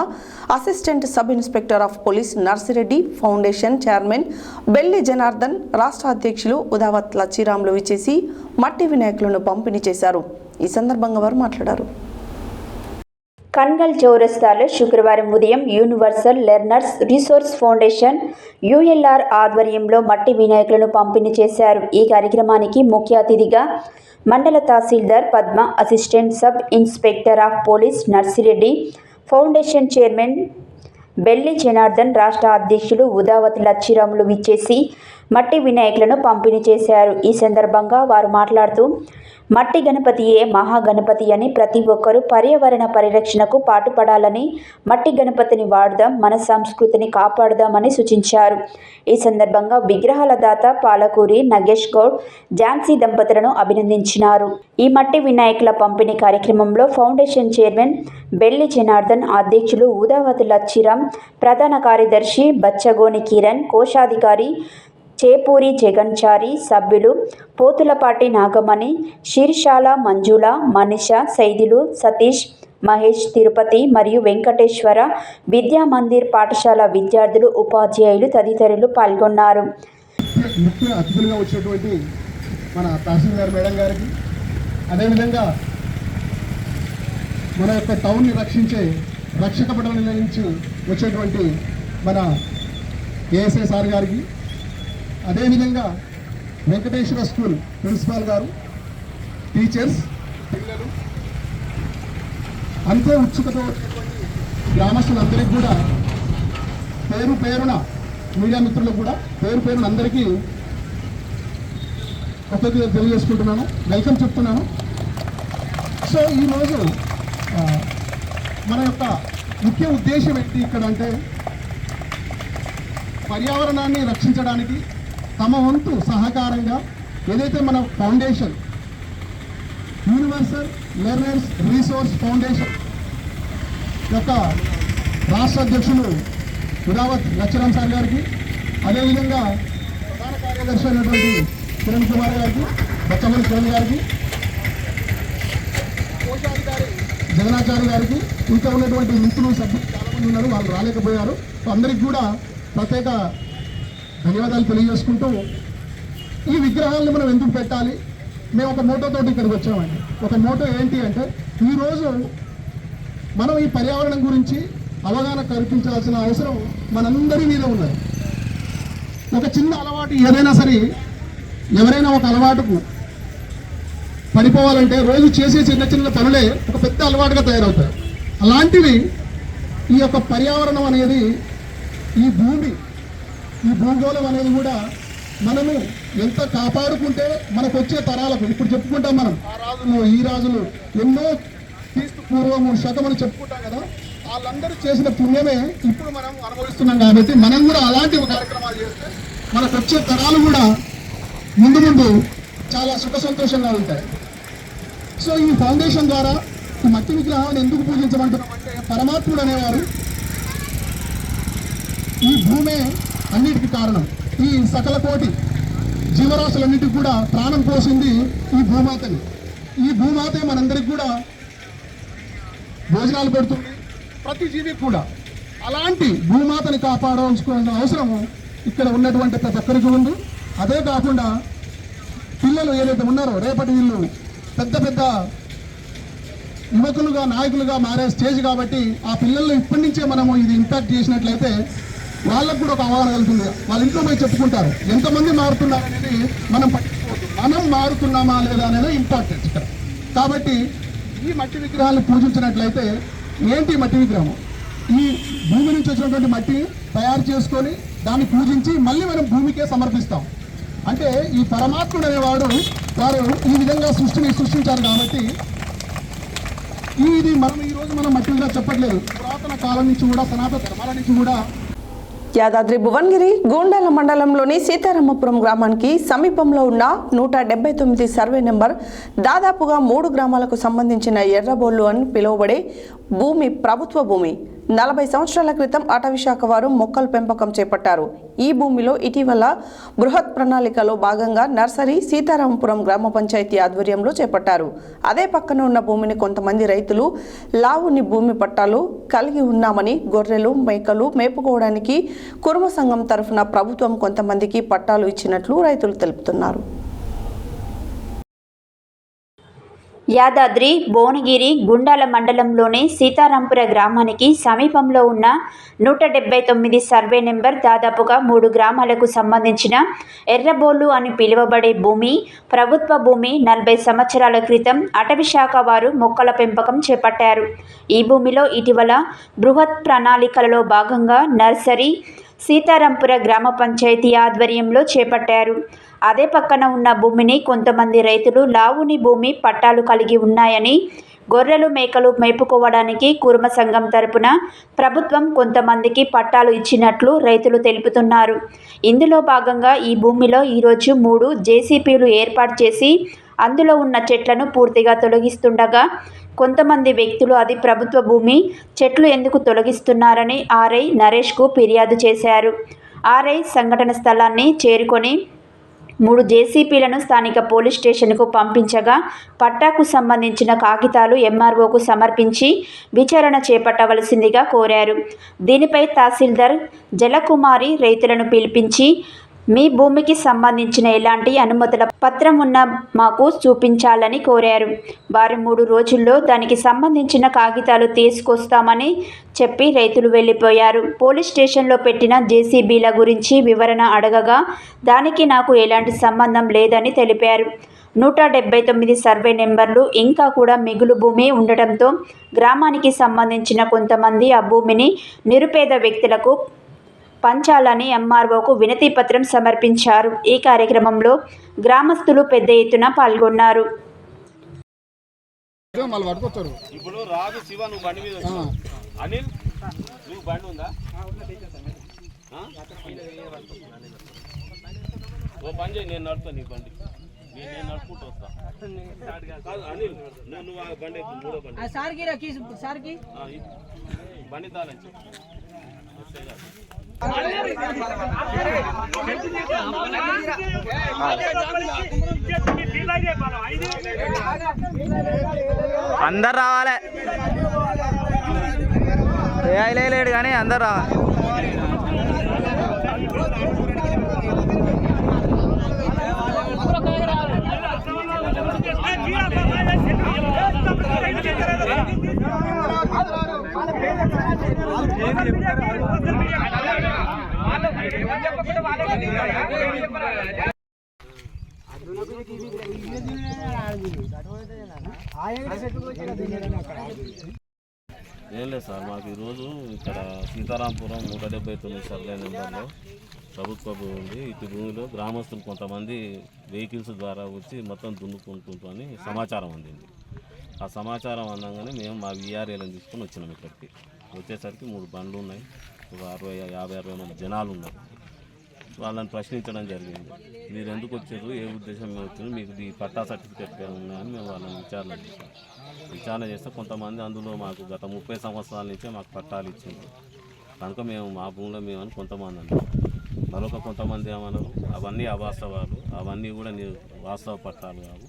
assistant sub inspector of police Narsireddy, foundation chairman Belli Janardhan, రాష్ట్ర అధ్యక్షులు ఉదావత్ లచ్చిరాములు విచ్చేసి మట్టి వినాయకులను పంపిణీ చేశారు. ఈ సందర్భంగా వారు మాట్లాడారు. కన్గల్ చౌరస్తాలో శుక్రవారం ఉదయం యూనివర్సల్ లెర్నర్స్ రిసోర్స్ ఫౌండేషన్ యుఎల్ఆర్ ఆధ్వర్యంలో మట్టి వినాయకులను పంపిణీ చేశారు. ఈ కార్యక్రమానికి ముఖ్య అతిథిగా మండల tahsildar Padma, assistant sub inspector of police Narsireddy, foundation chairman Belli Janardhan, రాష్ట్ర అధ్యక్షులు ఉదావత్ లచ్చిరాములు విచ్చేసి మట్టి వినాయకులను పంపిణీ చేశారు. ఈ సందర్భంగా వారు మాట్లాడుతూ మట్టి గణపతియే మహాగణపతి అని ప్రతి ఒక్కరూ పర్యావరణ పరిరక్షణకు పాటుపడాలని, మట్టి గణపతిని వాడదాం, మన సంస్కృతిని కాపాడుదామని సూచించారు. ఈ సందర్భంగా విగ్రహాల దాత పాలకూరి నగేష్ గౌడ్, ఝాన్సీ దంపతులను అభినందించినారు. ఈ మట్టి వినాయకుల పంపిణీ కార్యక్రమంలో ఫౌండేషన్ చైర్మన్ బెల్లి జనార్దన్, అధ్యక్షులు ఉదావత్ లచ్చిరామ్, ప్రధాన కార్యదర్శి బచ్చగోని కిరణ్, కోశాధికారి చేపూరి జగన్చారి, సభ్యులు పోతులపాటి నాగమణి, శీర్షాల మంజుల, మనిష, సైదులు సతీష్, మహేష్, తిరుపతి మరియు వెంకటేశ్వర విద్యా మందిర్ పాఠశాల విద్యార్థులు, ఉపాధ్యాయులు తదితరులు పాల్గొన్నారు. ముఖ్య అతిథులుగా వచ్చేటువంటి మన తహసీల్దార్ మేడం గారికి, అదేవిధంగా మన యొక్క టౌన్ని రక్షించే రక్షక పటం నుంచి వచ్చేటువంటి మన ఏఎస్ఐ సార్ గారికి, అదేవిధంగా వెంకటేశ్వర స్కూల్ ప్రిన్సిపాల్ గారు, టీచర్స్, పిల్లలు, అంతే ఉత్సుకతో గ్రామస్తులందరికీ కూడా పేరు పేరున, మీడియా మిత్రులకు కూడా పేరు పేరున అందరికీ కృతజ్ఞతలు తెలియజేసుకుంటున్నాను, వెల్కమ్ చెప్తున్నాను. సో ఈరోజు మన యొక్క ముఖ్య ఉద్దేశం ఏంటి ఇక్కడ అంటే, పర్యావరణాన్ని రక్షించడానికి తమ వంతు సహకారంగా ఏదైతే మన foundation universal learners resource foundation యొక్క రాష్ట్ర అధ్యక్షులు ఉదావత్ లచ్చిరామ్ సార్ గారికి, అదేవిధంగా ప్రధాన కార్యదర్శి అయినటువంటి కిరణ్ కుమార్ గారికి, బచ్చమల్లి కిరణ్ గారికి, కోశాధికారి జగనాచారి గారికి, ఇంకా ఉన్నటువంటి మిత్రులు సభ్యులు చాలామంది ఉన్నారు, వాళ్ళు రాలేకపోయారు. అందరికీ కూడా ప్రత్యేక ధన్యవాదాలు తెలియజేసుకుంటూ, ఈ విగ్రహాలను మనం ఎందుకు పెట్టాలి, మేము ఒక మోటోతోటి ఇక్కడికి వచ్చామండి. ఒక మోటో ఏంటి అంటే, ఈరోజు మనం ఈ పర్యావరణం గురించి అవగాహన కల్పించాల్సిన అవసరం మనందరి మీద ఉన్నది. ఒక చిన్న అలవాటు ఏదైనా సరే, ఎవరైనా ఒక అలవాటుకు పడిపోవాలంటే రోజు చేసే చిన్న చిన్న పనులే ఒక పెద్ద అలవాటుగా తయారవుతాయి. అలాంటివి ఈ యొక్క పర్యావరణం అనేది, ఈ భూగోళం అనేది కూడా మనము ఎంత కాపాడుకుంటే మనకు వచ్చే తరాలకు, ఇప్పుడు చెప్పుకుంటాం మనం ఆ రాజులు ఈ రాజులు ఎన్నో క్రీస్తు పూర్వము శకములు చెప్పుకుంటాం కదా, వాళ్ళందరూ చేసిన పుణ్యమే ఇప్పుడు మనం అనుభవిస్తున్నాం. కాబట్టి మనం కూడా అలాంటి కార్యక్రమాలు చేస్తే మనకు వచ్చే తరాలు కూడా ముందు ముందు చాలా సుఖ సంతోషంగా ఉంటాయి. సో ఈ ఫౌండేషన్ ద్వారా ఈ మట్టి విగ్రహాన్ని ఎందుకు పూజించమంటున్నాం అంటే, పరమాత్ముడు అనేవారు ఈ భూమే అన్నిటికీ కారణం. ఈ సకల కోటి జీవరాశులన్నిటికీ కూడా ప్రాణం పోసింది ఈ భూమాతని. ఈ భూమాతే మనందరికి కూడా భోజనాలు పెడుతుంది, ప్రతి జీవికి కూడా. అలాంటి భూమాతని కాపాడాల్సిన అవసరం ఇక్కడ ఉన్నటువంటి ప్రతి ఒక్కరికి ఉంది. అదే కాకుండా పిల్లలు ఏదైతే ఉన్నారో, రేపటి వీళ్ళు పెద్ద పెద్ద యువకులుగా, నాయకులుగా మారే స్టేజ్ కాబట్టి, ఆ పిల్లల్ని ఇప్పటి నుంచే మనము ఇది ఇంపాక్ట్ చేసినట్లయితే వాళ్ళకు కూడా ఒక అవగాహన కలుగుతుంది. వాళ్ళ ఇంట్లో పోయి చెప్పుకుంటారు. ఎంతమంది మారుతున్నారు అనేది మనం పట్టించుకోవద్దు, మనం మారుతున్నామా లేదా అనేది ఇంపార్టెంట్ ఇక్కడ. కాబట్టి ఈ మట్టి విగ్రహాలను పూజించినట్లయితే, ఏంటి మట్టి విగ్రహం? ఈ భూమి నుంచి వచ్చినటువంటి మట్టిని తయారు చేసుకొని దాన్ని పూజించి మళ్ళీ మనం భూమికే సమర్పిస్తాం. అంటే ఈ పరమాత్ముడు అనేవాడు వారు ఈ విధంగా సృష్టించారు. కాబట్టి ఇది మనం ఈరోజు మనం మట్టిగా చెప్పట్లేదు, పురాతన కాలం నుంచి కూడా, సనాతన ధర్మాల నుంచి కూడా. యాదాద్రి భువనగిరి గూండాల మండలంలోని సీతారామపురం గ్రామానికి సమీపంలో ఉన్న 179 సర్వే నెంబర్ దాదాపుగా 3 గ్రామాలకు సంబంధించిన ఎర్రబోళ్లు అని పిలువబడే భూమి ప్రభుత్వ భూమి. 40 సంవత్సరాల క్రితం అటవీ శాఖ వారు మొక్కల పెంపకం చేపట్టారు. ఈ భూమిలో ఇటీవల బృహత్ ప్రణాళికలో భాగంగా నర్సరీ సీతారాంపురం గ్రామ పంచాయతీ ఆధ్వర్యంలో చేపట్టారు. అదే పక్కన ఉన్న భూమిని కొంతమంది రైతులు లావుని భూమి పట్టాలు కలిగి ఉన్నామని, గొర్రెలు మేకలు మేపుకోవడానికి కుర్మ సంఘం తరఫున ప్రభుత్వం కొంతమందికి పట్టాలు ఇచ్చినట్లు రైతులు తెలుపుతున్నారు. యాదాద్రి భువనగిరి గుండాల మండలంలోని సీతారాంపుర గ్రామానికి సమీపంలో ఉన్న 179 సర్వే నెంబర్ దాదాపుగా 3 గ్రామాలకు సంబంధించిన ఎర్రబోలు అని పిలువబడే భూమి ప్రభుత్వ భూమి. 40 సంవత్సరాల క్రితం అటవీ శాఖ వారు మొక్కల పెంపకం చేపట్టారు. ఈ భూమిలో ఇటీవల బృహత్ ప్రణాళికలలో భాగంగా నర్సరీ సీతారాంపుర గ్రామ పంచాయతీ ఆధ్వర్యంలో చేపట్టారు. అదే పక్కన ఉన్న భూమిని కొంతమంది రైతులు లావుని భూమి పట్టాలు కలిగి ఉన్నాయని, గొర్రెలు మేకలు మేపుకోవడానికి కుర్మ సంఘం తరపున ప్రభుత్వం కొంతమందికి పట్టాలు ఇచ్చినట్లు రైతులు తెలుపుతున్నారు. ఇందులో భాగంగా ఈ భూమిలో ఈరోజు 3 జేసీపీలు ఏర్పాటు చేసి అందులో ఉన్న చెట్లను పూర్తిగా తొలగిస్తుండగా కొంతమంది వ్యక్తులు అది ప్రభుత్వ భూమి, చెట్లు ఎందుకు తొలగిస్తున్నారని ఆర్ఐ నరేష్కు ఫిర్యాదు చేశారు. ఆర్ఐ సంఘటన స్థలాన్ని చేరుకొని 3 జేసీపీలను స్థానిక పోలీస్ స్టేషన్కు పంపించగా పట్టాకు సంబంధించిన కాగితాలు ఎంఆర్ఓకు సమర్పించి విచారణ చేపట్టవలసిందిగా కోరారు. దీనిపై తహసీల్దార్ జలకుమారి రైతులను పిలిపించి మీ భూమికి సంబంధించిన ఎలాంటి అనుమతుల పత్రం ఉన్నా మాకు చూపించాలని కోరారు. వారు 3 రోజుల్లో దానికి సంబంధించిన కాగితాలు తీసుకొస్తామని చెప్పి రైతులు వెళ్ళిపోయారు. పోలీస్ స్టేషన్లో పెట్టిన జేసీబీల గురించి వివరణ అడగగా దానికి నాకు ఎలాంటి సంబంధం లేదని తెలిపారు. 179 సర్వే నెంబర్లు ఇంకా కూడా మిగులు భూమి ఉండటంతో గ్రామానికి సంబంధించిన కొంతమంది ఆ భూమిని నిరుపేద వ్యక్తులకు పంచాలని ఎంఆర్ఓకు వినతి పత్రం సమర్పించారు. ఈ కార్యక్రమంలో గ్రామస్తులు పెద్ద ఎత్తున పాల్గొన్నారు. ఇప్పుడు రాజు శివ నువ్వు బండి మీద అనిల్ నువ్వు బండి ఉందా? ఓ పని చేయి, నేను నడుపుతా నీ బండి, నేను నడుపుకుంటూ వస్తా. అనిల్ నువ్వు ఆ బండి మూడో బండి బండి తాళంచి అందరు రావాలి, లేడు కానీ అందరు రావాలి. ఏం లేదు సార్, మాకు ఈరోజు ఇక్కడ సీతారాంపురం 179 సర్వే నెంబర్లో ప్రభుత్వ భూమి ఉంది. ఇటు భూమిలో గ్రామస్తులు కొంతమంది వెహికల్స్ ద్వారా వచ్చి మొత్తం దున్నుకుంటుందని సమాచారం అందింది. ఆ సమాచారం అందగానే మేము మా వీఆర్ఏలను తీసుకొని వచ్చినాం. ఇక్కడికి వచ్చేసరికి 3 బండ్లు ఉన్నాయి, ఒక 50-60 మంది జనాలు ఉన్నారు. వాళ్ళని ప్రశ్నించడం జరిగింది. మీరు ఎందుకు వచ్చారు, ఏ ఉద్దేశం మీద వచ్చారు, మీకు ఈ పట్టా సర్టిఫికేట్ ఉన్నాయని మేము వాళ్ళని విచారణ చేస్తే కొంతమంది అందులో మాకు గత 30 సంవత్సరాల నుంచే మాకు పట్టాలు ఇచ్చింది కనుక మేము మా భూమిలో మేమని కొంతమంది అన్నారు. మరొక కొంతమంది ఏమన్నారు, అవన్నీ అవాస్తవాలు, అవన్నీ కూడా వాస్తవ పట్టాలు కావు,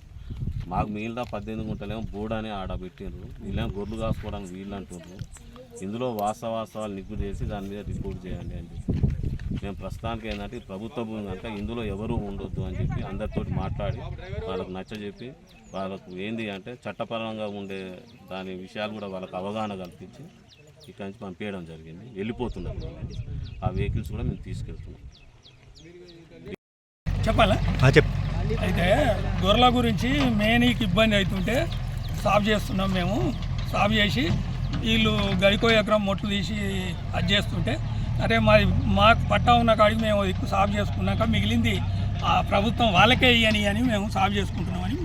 మాకు మిగిలిన 18 గుంటలేమో బోర్డని ఆడబెట్టిండ్రు, వీళ్ళేమో గొర్రెలు కాసుకోవడానికి వీళ్ళు అంటున్నారు, ఇందులో వాస్తవాలు నిగ్గు చేసి దాని మీద రిపోర్ట్ చేయండి అని చెప్పి మేము ప్రస్తుతానికి ఏంటంటే ప్రభుత్వ భూమి కనుక ఇందులో ఎవరూ ఉండొద్దు అని చెప్పి అందరితో మాట్లాడి వాళ్ళకు నచ్చజెప్పి వాళ్ళకు ఏంది అంటే చట్టపరంగా ఉండే దాని విషయాలు కూడా వాళ్ళకు అవగాహన కల్పించి ఇక్కడి నుంచి పంపించడం జరిగింది. వెళ్ళిపోతున్నారు ఆ వెహికల్స్ కూడా మేము తీసుకెళ్తున్నాం. చెప్పాలా అయితే గొర్రెల గురించి మేనీకి ఇబ్బంది అవుతుంటే సాఫ్ చేస్తున్నాం. మేము సాఫ్ చేసి వీళ్ళు గడికో ఎకరం మొట్లు తీసి అది చేస్తుంటే అరే మాకు పట్టా ఉన్న కాడికి మేము ఎక్కువ సాఫ్ చేసుకున్నాక మిగిలింది ఆ ప్రభుత్వం వాళ్ళకే ఇయ్యని అని మేము సాఫ్ చేసుకుంటున్నామని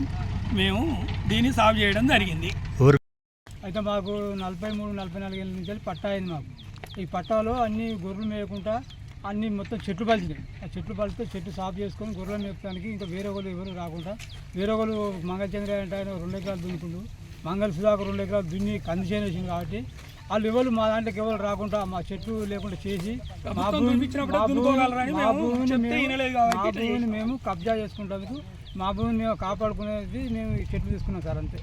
మేము దీన్ని సాఫ్ చేయడం జరిగింది. అయితే మాకు 43-44 ఏళ్ళ నుంచి పట్టా అయింది. మాకు ఈ పట్టాలో అన్ని గొర్రెలు మేయకుండా అన్ని మొత్తం చెట్లు పలిచినాయి. ఆ చెట్లు పలిస్తే చెట్లు సాఫ్ చేసుకొని గొర్రెలు మేపడానికి ఇంకా వేరే వాళ్ళు ఎవరు రాకుండా, వేరే వాళ్ళు మంగళచంద్ర అంటే ఆయన 2 ఎకరాలు దున్నుకుంటూ, మంగళ సుధాకర్ 2 ఎకరాలు దున్ని కంది చేనేసింది కాబట్టి వాళ్ళు ఎవరు మా దాంట్లోకి ఎవరు రాకుండా మా చెట్లు లేకుండా చేసి మా ప్రభుత్వం భూమిని చూపించినప్పుడే దున్నుకోగలరని మేము చెప్తే వినలేదు కాబట్టి ఇట్లా చేసినాం. మేము కబ్జా చేసుకుంటాము. మా భూమిని మేము కాపాడుకునేది మేము ఈ చెట్లు తీసుకున్నాం సార్, అంతే.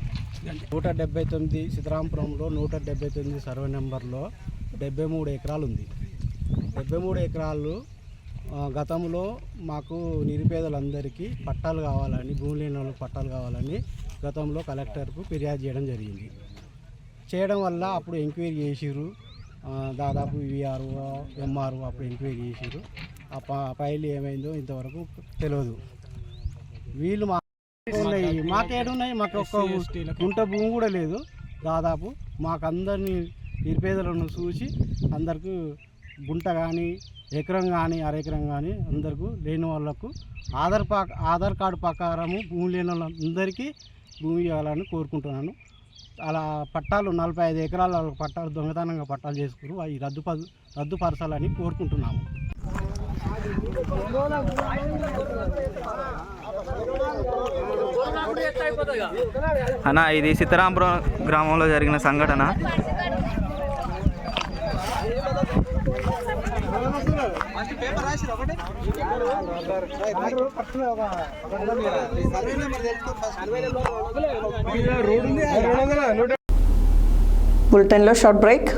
179 సీతారాంపురంలో 179 సర్వే నెంబర్లో 73 ఎకరాలు ఉంది. 73 ఎకరాలు గతంలో మాకు నిరుపేదలందరికీ పట్టాలు కావాలని, భూమి లేని వాళ్ళకి పట్టాలు కావాలని గతంలో కలెక్టర్కు ఫిర్యాదు చేయడం జరిగింది. చేయడం వల్ల అప్పుడు ఎంక్వైరీ చేసిర్రు, దాదాపు విఆర్ఓ ఎంఆర్ఓ అప్పుడు ఎంక్వైరీ చేసిర్రు. ఆ ఫైల్ ఏమైందో ఇంతవరకు తెలియదు. వీళ్ళు మాకేడున్నాయి, మాకు ఒక్క గుంట భూమి కూడా లేదు. దాదాపు మాకు అందరినీ నిరుపేదలను చూసి అందరికీ గుంట కానీ ఎకరం కానీ అరెకరం కానీ అందరికీ లేని వాళ్ళకు ఆధార్ కార్డు ప్రకారము భూమి లేని వాళ్ళందరికీ భూమి ఇవ్వాలని కోరుకుంటున్నాను. అలా పట్టాలు 45 ఎకరాల పట్టాలు దొంగతనంగా పట్టాలు చేసుకుని అవి రద్దుపరచాలని కోరుకుంటున్నాము. అన్న, ఇది సీతారాంపురం గ్రామంలో జరిగిన సంఘటన. బులెటిన్లో short break.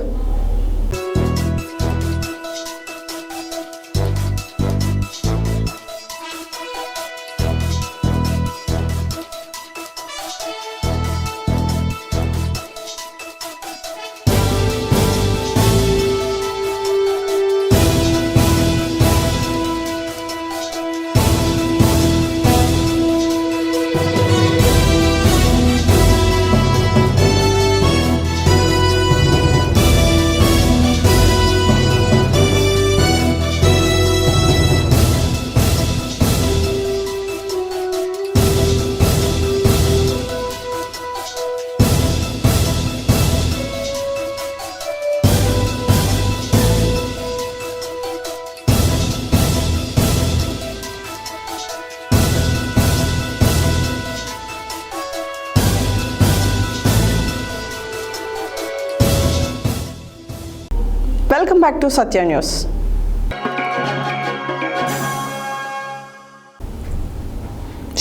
Welcome back to Satya news.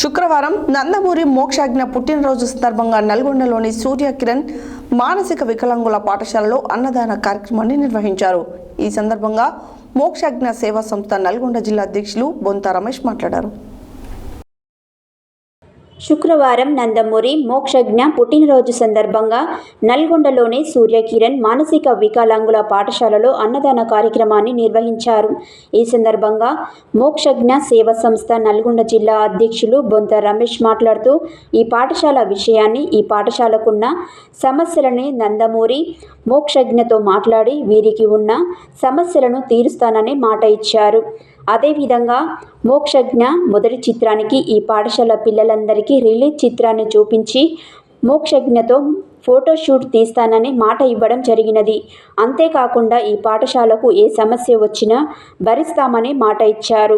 శుక్రవారం నందమూరి మోక్షజ్ఞ పుట్టినరోజు సందర్భంగా నల్గొండలోని సూర్య కిరణ్ మానసిక వికలాంగుల పాఠశాలలో అన్నదాన కార్యక్రమాన్ని నిర్వహించారు. ఈ సందర్భంగా మోక్షజ్ఞ సేవా సంస్థ నల్గొండ జిల్లా అధ్యక్షులు బొంత రమేష్ మాట్లాడారు. శుక్రవారం నందమూరి మోక్షజ్ఞ పుట్టినరోజు సందర్భంగా నల్గొండలోని సూర్యకిరణ్ మానసిక వికలాంగుల పాఠశాలలో అన్నదాన కార్యక్రమాన్ని నిర్వహించారు. ఈ సందర్భంగా మోక్షజ్ఞ సేవా సంస్థ నల్గొండ జిల్లా అధ్యక్షులు బొంత రమేష్ మాట్లాడుతూ ఈ పాఠశాల విషయాన్ని, ఈ పాఠశాలకున్న సమస్యలని నందమూరి మోక్షజ్ఞతో మాట్లాడి వీరికి ఉన్న సమస్యలను తీరుస్తానని మాట ఇచ్చారు. అదేవిధంగా మోక్షజ్ఞ మొదటి చిత్రానికి ఈ పాఠశాల పిల్లలందరికీ రిలీజ్ చిత్రాన్ని చూపించి మోక్షజ్ఞతో ఫోటోషూట్ తీస్తానని మాట ఇవ్వడం జరిగినది. అంతేకాకుండా ఈ పాఠశాలకు ఏ సమస్య వచ్చినా భరిస్తామని మాట ఇచ్చారు.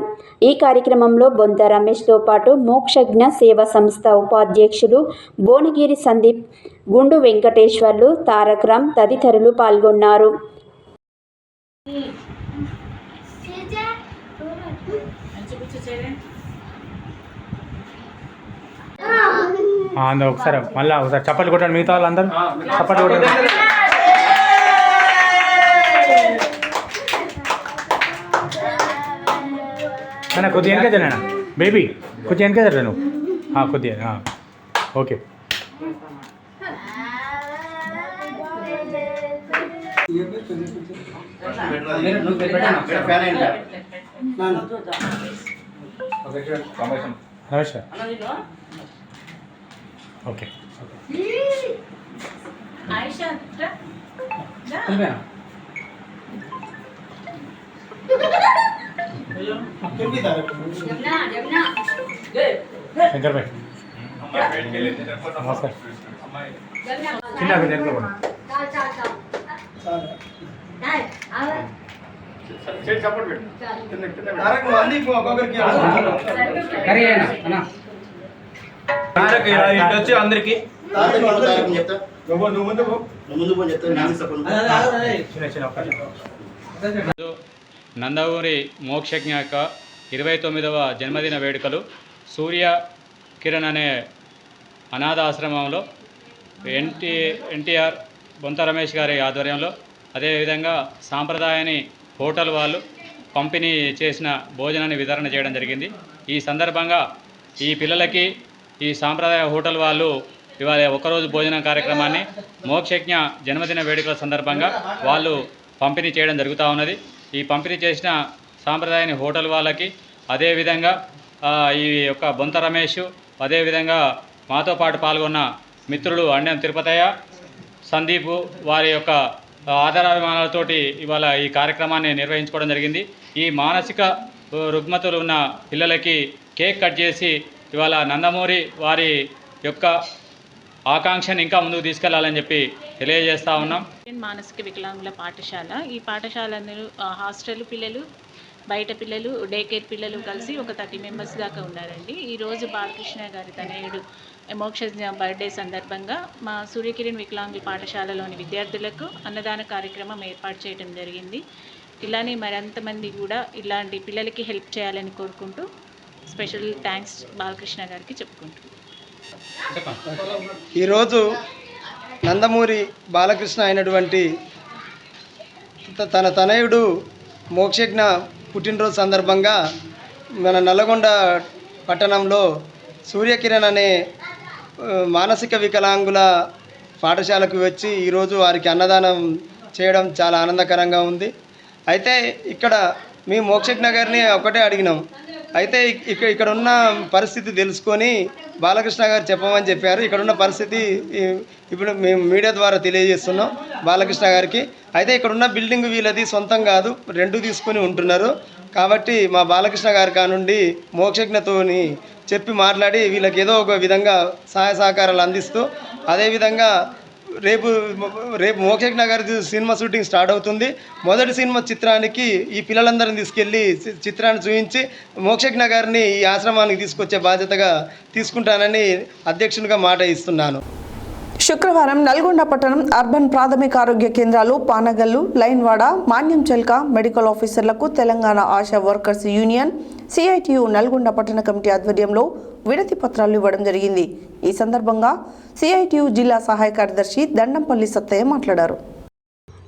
ఈ కార్యక్రమంలో బొంత రమేష్తో పాటు మోక్షజ్ఞ సేవా సంస్థ ఉపాధ్యక్షులు భువనగిరి సందీప్, గుండు వెంకటేశ్వర్లు, తారక్ రామ్ తదితరులు పాల్గొన్నారు. ఒకసారి మళ్ళీ ఒకసారి చప్పట్లు కొట్టండి, మిగతా వాళ్ళందరూ చప్పట్లు కొట్టండి. కొద్దిగా వెనక తిన్నా బేబీ, కొద్దిగా వెనక తిన్నా నువ్వు, కొద్దిగా ఓకే. రమేష్ ఓకే. శంకర్ భాయ్ నమస్కారం. చిన్న అందరికి నందమూరి మోక్షజ్ఞ యొక్క 29వ జన్మదిన వేడుకలు సూర్య కిరణ్ అనే అనాథ ఆశ్రమంలో ఎన్టీఆర్ బొంత రమేష్ గారి ఆధ్వర్యంలో, అదేవిధంగా సాంప్రదాయాన్ని హోటల్ వాళ్ళు పంపిణీ చేసిన భోజనాన్ని వితరణ చేయడం జరిగింది. ఈ సందర్భంగా ఈ పిల్లలకి ఈ సాంప్రదాయ హోటల్ వాళ్ళు ఇవాళ ఒకరోజు భోజన కార్యక్రమాన్ని మోక్షజ్ఞ జన్మదిన వేడుకల సందర్భంగా వాళ్ళు పంపిణీ చేయడం జరుగుతూ ఉన్నది. ఈ పంపిణీ చేసిన సాంప్రదాయాన్ని హోటల్ వాళ్ళకి, అదేవిధంగా ఈ యొక్క బొంత రమేష్, అదేవిధంగా మాతో పాటు పాల్గొన్న మిత్రులు అండెం తిరుపతయ్య, సందీప్ వారి యొక్క ఆదరాభిమానాలతోటి ఇవాళ ఈ కార్యక్రమాన్ని నిర్వహించుకోవడం జరిగింది. ఈ మానసిక రుగ్మతలు ఉన్న పిల్లలకి కేక్ కట్ చేసి ఇవాళ నందమూరి వారి యొక్క ఆకాంక్షను ఇంకా ముందుకు తీసుకెళ్లాలని చెప్పి తెలియజేస్తూ ఉన్నాం. మానసిక వికలాంగుల పాఠశాల, ఈ పాఠశాలలో హాస్టల్ పిల్లలు, బయట పిల్లలు, డే కేర్ పిల్లలు కలిసి ఒక 30 మెంబర్స్ దాకా ఉన్నారండి. ఈరోజు బాలకృష్ణ గారి తనయుడు మోక్షజ్ఞ బర్త్డే సందర్భంగా మా సూర్యకిరణ్ వికలాంగుల పాఠశాలలోని విద్యార్థులకు అన్నదాన కార్యక్రమం ఏర్పాటు చేయడం జరిగింది. ఇలానే మరింతమంది కూడా ఇలాంటి పిల్లలకి హెల్ప్ చేయాలని కోరుకుంటూ స్పెషల్ థ్యాంక్స్ బాలకృష్ణ గారికి చెప్పుకుంటున్నాం. ఈరోజు నందమూరి బాలకృష్ణ అయినటువంటి తన తనయుడు మోక్షజ్ఞ పుట్టినరోజు సందర్భంగా మన నల్లగొండ పట్టణంలో సూర్యకిరణ్ అనే మానసిక వికలాంగుల పాఠశాలకు వచ్చి ఈరోజు వారికి అన్నదానం చేయడం చాలా ఆనందకరంగా ఉంది. అయితే ఇక్కడ మేము మోక్షజ్ఞ గారిని ఒకటే అడిగినాం. అయితే ఇక్కడ ఉన్న పరిస్థితి తెలుసుకొని బాలకృష్ణ గారు చెప్పమని చెప్పారు. ఇక్కడ ఉన్న పరిస్థితి ఇప్పుడు మేము మీడియా ద్వారా తెలియజేస్తున్నాం బాలకృష్ణ గారికి. అయితే ఇక్కడ ఉన్న బిల్డింగ్ వీళ్ళది సొంతం కాదు, రెంట్ తీసుకొని ఉంటున్నారు. కాబట్టి మా బాలకృష్ణ గారి కానుండి మోక్షజ్ఞతోని చెప్పి మాట్లాడి వీళ్ళకి ఏదో ఒక విధంగా సహాయ సహకారాలు అందిస్తూ, అదేవిధంగా రేపు మోక్షజ్ఞ గారి సినిమా షూటింగ్ స్టార్ట్ అవుతుంది. మొదటి సినిమా చిత్రానికి ఈ పిల్లలందరిని తీసుకెళ్ళి చిత్రాన్ని చూపించి మోక్షజ్ఞ గారిని ఈ ఆశ్రమానికి తీసుకొచ్చే బాధ్యతగా తీసుకుంటానని అధ్యక్షునిగా మాట ఇస్తున్నాను. శుక్రవారం నల్గొండ పట్టణం అర్బన్ ప్రాథమిక ఆరోగ్య కేంద్రాలు పానగల్లు, లైన్వాడ, మాన్యంచెల్క మెడికల్ ఆఫీసర్లకు Telangana ASHA workers union CITU Nalgonda పట్టణ కమిటీ ఆధ్వర్యంలో వినతి పత్రాలు ఇవ్వడం జరిగింది. ఈ సందర్భంగా సిఐటియు జిల్లా సహాయ కార్యదర్శి దండంపల్లి సత్తయ్య మాట్లాడారు.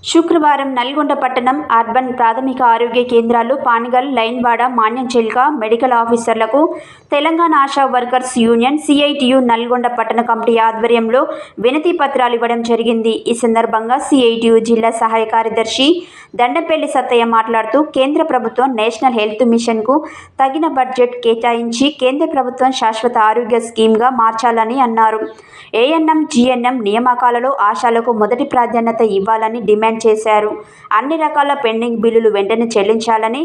శుక్రవారం నల్గొండ పట్టణం అర్బన్ ప్రాథమిక ఆరోగ్య కేంద్రాలు పానగల్, లైన్వాడ, మాన్యంచెల్క మెడికల్ ఆఫీసర్లకు Telangana ASHA workers union CITU Nalgonda పట్టణ కమిటీ ఆధ్వర్యంలో వినతి పత్రాలు ఇవ్వడం జరిగింది. ఈ సందర్భంగా సిఐటియు జిల్లా సహాయ కార్యదర్శి దండపల్లి సత్తయ్య మాట్లాడుతూ కేంద్ర ప్రభుత్వం నేషనల్ హెల్త్ మిషన్కు తగిన బడ్జెట్ కేటాయించి కేంద్ర ప్రభుత్వం శాశ్వత ఆరోగ్య స్కీమ్గా మార్చాలని అన్నారు. ఏఎన్ఎం, జిఎన్ఎం నియామకాలలో ఆశాలకు మొదటి ప్రాధాన్యత ఇవ్వాలని డిమాండ్ చేశారు. అన్ని రకాల పెండింగ్ బిల్లులు వెంటనే చెల్లించాలని,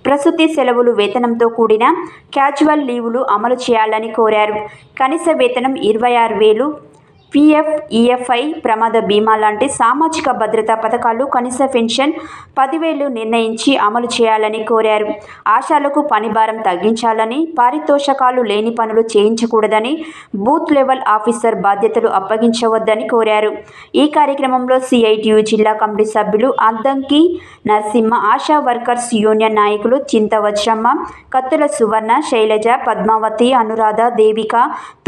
ప్రసూతి సెలవులు వేతనంతో కూడిన క్యాజువల్ లీవులు అమలు చేయాలని కోరారు. కనీస వేతనం 26,000, పిఎఫ్, ఈఎఫ్ఐ, ప్రమాద బీమా లాంటి సామాజిక భద్రతా పథకాలు, కనీస పెన్షన్ 10,000 నిర్ణయించి అమలు చేయాలని కోరారు. ఆశాలకు పని భారం తగ్గించాలని, పారితోషకాలు లేని పనులు చేయించకూడదని, బూత్ లెవెల్ ఆఫీసర్ బాధ్యతలు అప్పగించవద్దని కోరారు. ఈ కార్యక్రమంలో సిఐటియు జిల్లా కమిటీ సభ్యులు అద్దంకి నరసింహ, ఆశా వర్కర్స్ యూనియన్ నాయకులు చింతవజ్రమ్మ, కత్తుల సువర్ణ, శైలజ, పద్మావతి, అనురాధ, దేవిక,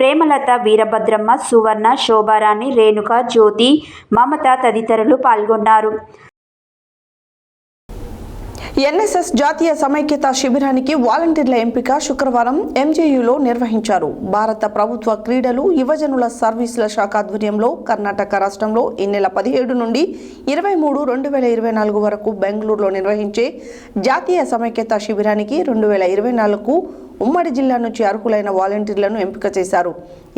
ప్రేమలత, వీరభద్రమ్మ, సువర్ణ, శోభారాణి, రేణుక, జ్యోతి, మమత తదితరులు పాల్గొన్నారు. ఎన్ఎస్ఎస్ జాతీయ సమైక్యత శిబిరానికి వాలంటీర్ల ఎంపిక శుక్రవారం ఎంజేయూలో నిర్వహించారు. భారత ప్రభుత్వ క్రీడలు, యువజనుల సర్వీసుల శాఖ ఆధ్వర్యంలో కర్ణాటక రాష్ట్రంలో ఈ నెల 17 నుండి 23, 2024 వరకు బెంగళూరులో నిర్వహించే జాతీయ సమైక్యత శిబిరానికి 2024కు ఉమ్మడి జిల్లా నుంచి అర్హులైన వాలంటీర్లను ఎంపిక చేశారు.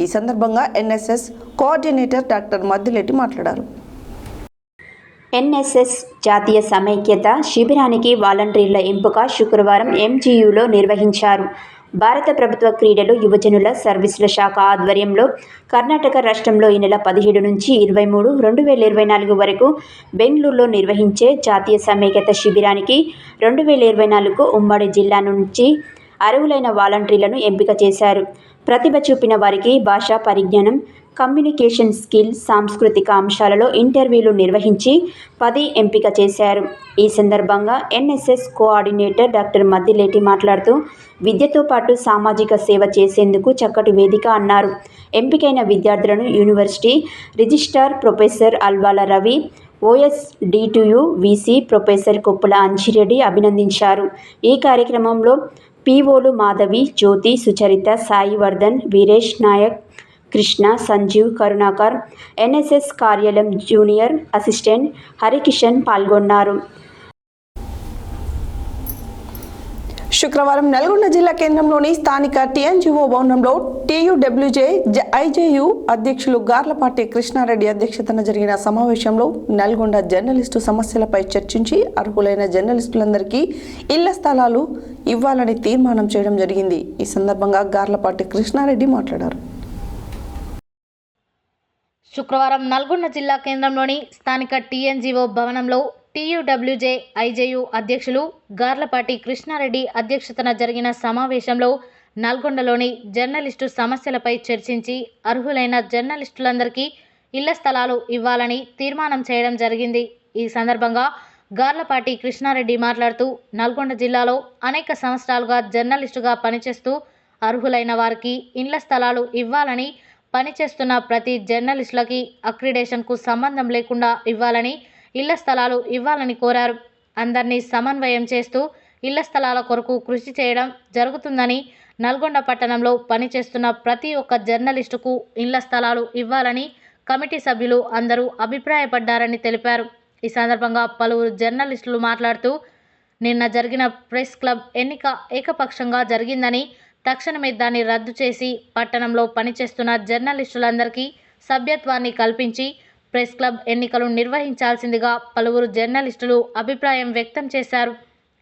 ఈ సందర్భంగా ఎన్ఎస్ఎస్ కోఆర్డినేటర్ డాక్టర్ మద్దిలెట్టి మాట్లాడారు. ఎన్ఎస్ఎస్ జాతీయ సమైక్యత శిబిరానికి వాలంటీర్ల ఎంపిక శుక్రవారం ఎంజీయూలో నిర్వహించారు. భారత ప్రభుత్వ క్రీడలు, యువజనుల సర్వీసుల శాఖ ఆధ్వర్యంలో కర్ణాటక రాష్ట్రంలో ఈ నెల 17 నుంచి 23, 2024 వరకు బెంగళూరులో నిర్వహించే జాతీయ సమైక్యత శిబిరానికి 2024కు ఉమ్మడి జిల్లా నుంచి అర్హులైన వాలంటీర్లను ఎంపిక చేశారు. ప్రతిభ చూపిన వారికి భాషా పరిజ్ఞానం, కమ్యూనికేషన్ స్కిల్, సాంస్కృతిక అంశాలలో ఇంటర్వ్యూలు నిర్వహించి 10 ఎంపిక చేశారు. ఈ సందర్భంగా ఎన్ఎస్ఎస్ కోఆర్డినేటర్ డాక్టర్ మద్దిలేటి మాట్లాడుతూ విద్యతో పాటు సామాజిక సేవ చేసేందుకు చక్కటి వేదిక అన్నారు. ఎంపికైన విద్యార్థులను university registrar professor Alwala Ravi, OSDTU VC professor Koppula Anji Reddy అభినందించారు. ఈ కార్యక్రమంలో పీఓలు మాధవి, జ్యోతి, సుచరిత, సాయి వర్ధన్, వీరేష్ నాయక్, కృష్ణ, సంజీవ్, కరుణాకర్, ఎన్ఎస్ఎస్ కార్యాలయం జూనియర్ అసిస్టెంట్ హరికిషన్ పాల్గొన్నారు. శుక్రవారం నల్గొండ జిల్లా కేంద్రంలోని స్థానిక TNGO భవనంలో TUWJ IJU అధ్యక్షులు గార్లపాటి కృష్ణారెడ్డి అధ్యక్షతన జరిగిన సమావేశంలో నల్గొండ జర్నలిస్టు సమస్యలపై చర్చించి అర్హులైన జర్నలిస్టులందరికీ ఇళ్ల స్థలాలు ఇవ్వాలని తీర్మానం చేయడం జరిగింది. ఈ సందర్భంగా గార్లపాటి కృష్ణారెడ్డి మాట్లాడారు. శుక్రవారం నల్గొండ జిల్లా కేంద్రంలోని స్థానిక TNGO భవనంలో TUWJ IJU అధ్యక్షులు గార్లపాటి కృష్ణారెడ్డి అధ్యక్షతన జరిగిన సమావేశంలో నల్గొండలోని జర్నలిస్టు సమస్యలపై చర్చించి అర్హులైన జర్నలిస్టులందరికీ ఇళ్ల స్థలాలు ఇవ్వాలని తీర్మానం చేయడం జరిగింది. ఈ సందర్భంగా గార్లపాటి కృష్ణారెడ్డి మాట్లాడుతూ నల్గొండ జిల్లాలో అనేక సంవత్సరాలుగా జర్నలిస్టుగా పనిచేస్తూ అర్హులైన వారికి ఇళ్ల స్థలాలు ఇవ్వాలని, పనిచేస్తున్న ప్రతి జర్నలిస్టులకి అక్రిడేషన్కు సంబంధం లేకుండా ఇవ్వాలని, ఇళ్ల స్థలాలు ఇవ్వాలని కోరారు. అందరినీ సమన్వయం చేస్తూ ఇళ్ల స్థలాల కొరకు కృషి చేయడం జరుగుతుందని, నల్గొండ పట్టణంలో పనిచేస్తున్న ప్రతి ఒక్క జర్నలిస్టుకు ఇళ్ల స్థలాలు ఇవ్వాలని కమిటీ సభ్యులు అందరూ అభిప్రాయపడ్డారని తెలిపారు. ఈ సందర్భంగా పలువురు జర్నలిస్టులు మాట్లాడుతూ నిన్న జరిగిన ప్రెస్ క్లబ్ ఎన్నిక ఏకపక్షంగా జరిగిందని, తక్షణమే దాన్ని రద్దు చేసి పట్టణంలో పనిచేస్తున్న జర్నలిస్టులందరికీ సభ్యత్వాన్ని కల్పించి ప్రెస్ క్లబ్ ఎన్నికలు నిర్వహించాల్సిందిగా పలువురు జర్నలిస్టులు అభిప్రాయం వ్యక్తం చేశారు.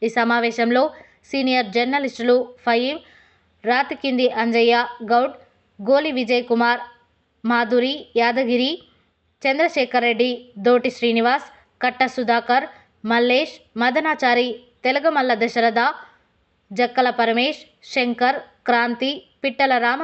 ఈ సమావేశంలో సీనియర్ జర్నలిస్టులు ఫయీం, రాతికింది అంజయ్య గౌడ్, గోలి విజయ్ కుమార్, మాధురి, యాదగిరి, చంద్రశేఖర్ రెడ్డి, దోటి శ్రీనివాస్, కట్ట సుధాకర్, మల్లేష్, మదనాచారి, తెలగమల్ల దశరథ, జక్కల పరమేష్, శంకర్, క్రాంతి, పిట్టల రామ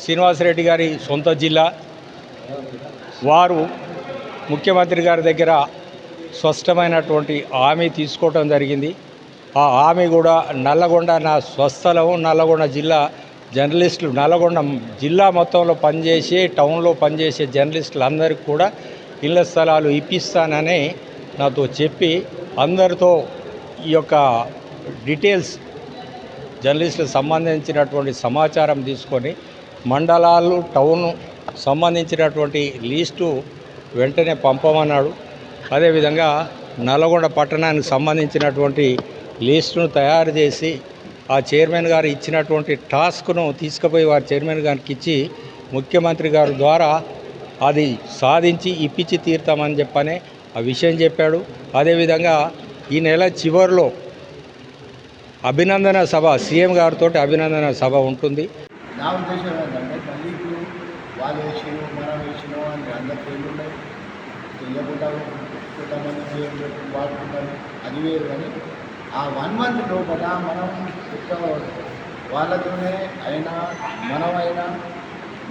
శ్రీనివాసరెడ్డి గారి సొంత జిల్లా. వారు ముఖ్యమంత్రి గారి దగ్గర స్పష్టమైనటువంటి హామీ తీసుకోవడం జరిగింది. ఆ హామీ కూడా నల్లగొండ నా స్వస్థలం, నల్లగొండ జిల్లా జర్నలిస్టులు, నల్లగొండ జిల్లా మొత్తంలో పనిచేసే, టౌన్లో పనిచేసే జర్నలిస్టులందరికీ కూడా ఇళ్ల స్థలాలు ఇప్పిస్తానని నాతో చెప్పి అందరితో ఈ యొక్క డీటెయిల్స్ జర్నలిస్టులకు సంబంధించినటువంటి సమాచారం తీసుకొని మండలాలు, టౌన్ సంబంధించినటువంటి లిస్టు వెంటనే పంపమన్నాడు. అదేవిధంగా నల్లగొండ పట్టణానికి సంబంధించినటువంటి లిస్టును తయారు చేసి ఆ చైర్మన్ గారు ఇచ్చినటువంటి టాస్క్ను తీసుకుపోయి వారి చైర్మన్ గారికి ఇచ్చి ముఖ్యమంత్రి గారి ద్వారా అది సాధించి ఇప్పించి తీరుతామని చెప్పని ఆ విషయం చెప్పాడు. అదేవిధంగా ఈ నెల చివరిలో అభినందన సభ, సీఎం గారితో అభినందన సభ ఉంటుంది. నా ఉద్దేశం ఏంటంటే మళ్ళీ ఇప్పుడు వాళ్ళు వేసినో మనం వేసినో అని అందరి పేర్లు ఉన్నాయి, తెలియకుండా కొంతమంది వాడుకుంటారు, అది వేరు. కానీ ఆ 1 month లోపల మనం వాళ్ళతోనే అయినా మనమైనా